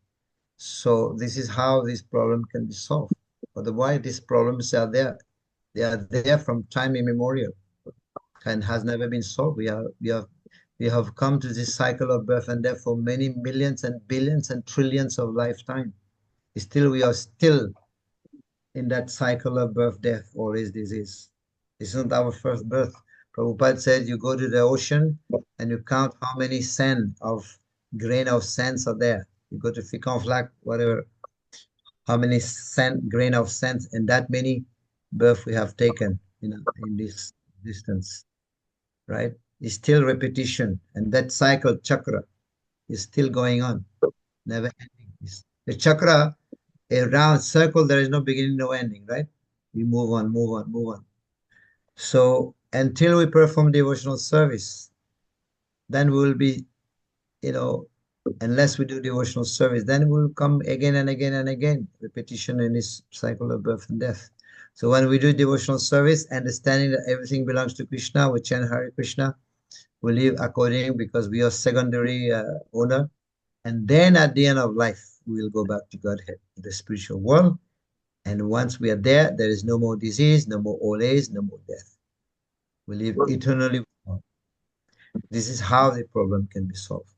So this is how this problem can be solved. Otherwise, these problems are there. They are there from time immemorial and has never been solved. We have come to this cycle of birth and death for many millions and billions and trillions of lifetime. Still, we are still in that cycle of birth, death, or is disease. It's not our first birth. Prabhupada said you go to the ocean and you count how many grain of sands are there. You go to Ficon Flac, whatever, how many grain of sands, and that many birth we have taken in this distance, right? It's still repetition, and that cycle chakra is still going on, never ending. The chakra, a round circle, there is no beginning, no ending, right? We move on, move on, move on. So until we perform devotional service, then we will be, unless we do devotional service, then we'll come again and again and again, repetition in this cycle of birth and death. So when we do devotional service, understanding that everything belongs to Krishna, we chant Hare Krishna, we live according because we are secondary owner. And then at the end of life, we will go back to Godhead, the spiritual world. And once we are there, there is no more disease, no more old age, no more death. We live eternally with God. This is how the problem can be solved.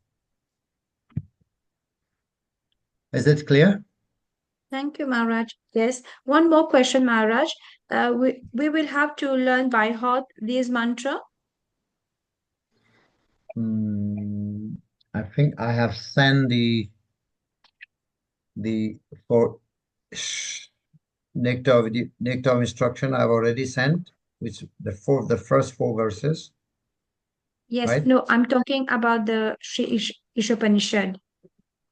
Is that clear? Thank you, Maharaj. Yes. One more question, Maharaj. We will have to learn by heart these mantra. I think I have sent the for nectar of instruction I've already sent, which the first four verses. Yes. Right? No, I'm talking about the Isopanisad.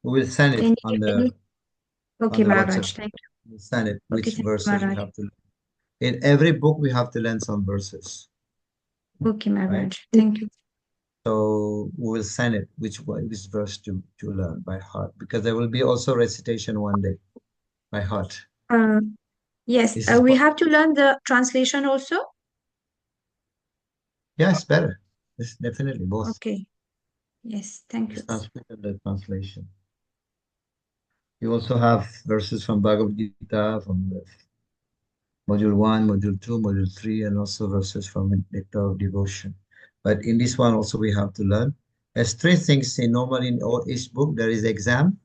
We will send it on the Okay, on the Maharaj. WhatsApp. Thank you. We'll send it. Which Okay, thank you, verses we Maharaj. have to learn. In every book we have to learn some verses. Okay, Maharaj. Right? Thank you. So we'll send it which verse to learn by heart, because there will be also recitation one day by heart. Yes, This is we have to learn the translation also. yes, better. Yes, definitely both. Okay. Yes, thank The you. Sanskrit and the translation. You also have verses from Bhagavad Gita, from the module 1, module 2, module 3, and also verses from Nectar of Devotion. But in this one also we have to learn. There's three things normally in each book. There is exam,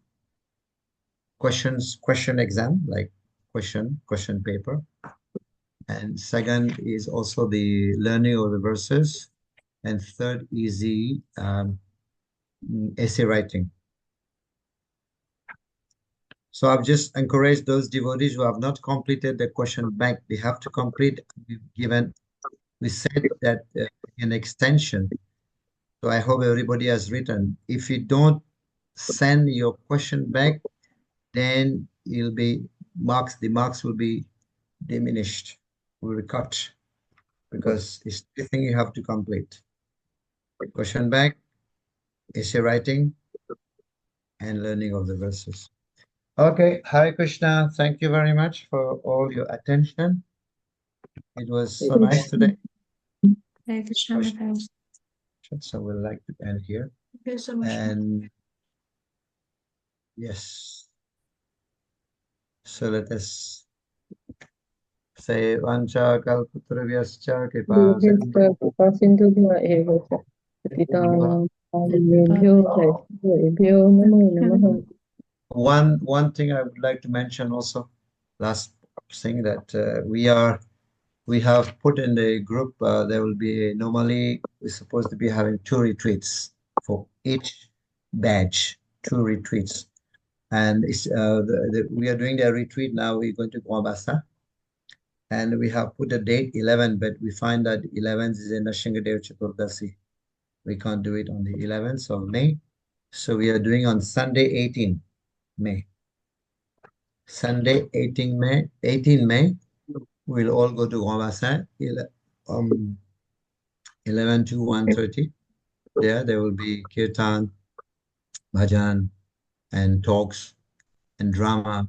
question exam, like question paper. And second is also the learning of the verses. And third is the essay writing. So I've just encouraged those devotees who have not completed the question bank. They have to complete. We said that an extension. So I hope everybody has written. If you don't send your question back, then you'll be the marks will be diminished, will be cut, because it's the thing you have to complete. Question back, essay writing, and learning of the verses. Okay, Hare Krishna, thank you very much for all your attention. It was so nice today. Hare Krishna Maharaj. So we'd like to end here. Thank you so much. And yes, so let us say Vancha Kalputravyascha Kripa One thing I would like to mention also, last thing, that we have put in the group, there will be normally we're supposed to be having 2 retreats for each batch, 2 retreats. And it's, we are doing the retreat now. We're going to Guambasa, and we have put a date 11, but we find that 11th is in Nashingadev Chaturdasi. We can't do it on the 11th of May. So we are doing on Sunday, 18 May. Sunday, 18 May, we'll all go to Guambasa, 11 to 1:30. There will be kirtan, bhajan, and talks, and drama,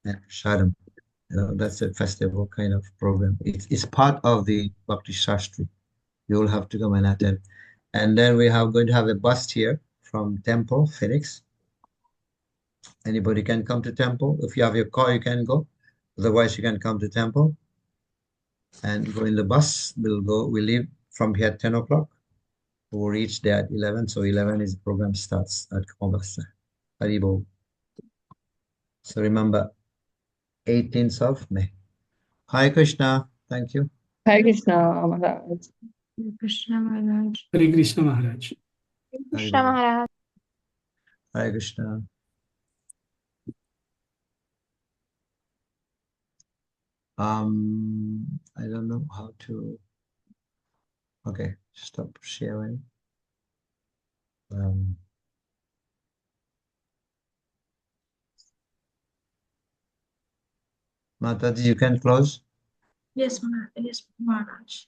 and prasadam. That's a festival kind of program. It's part of the Bhakti Shastri. You will have to come and attend. And then we are going to have a bus here from Temple, Phoenix. Anybody can come to Temple. If you have your car, you can go. Otherwise, you can come to Temple and go in the bus. We leave from here at 10 o'clock. We'll reach there at 11. So 11 is the program starts at Kombasa. Haribo. So remember, 18th of May. Hare Krishna. Thank you. Hare Krishna Maharaj. Hare Krishna Maharaj. Hare Krishna Maharaj. Krishna Maharaj. Hare Krishna. I don't know how to. Okay, stop sharing. Mataji, you can close. Yes, Maharaj. Yes, Maharaj.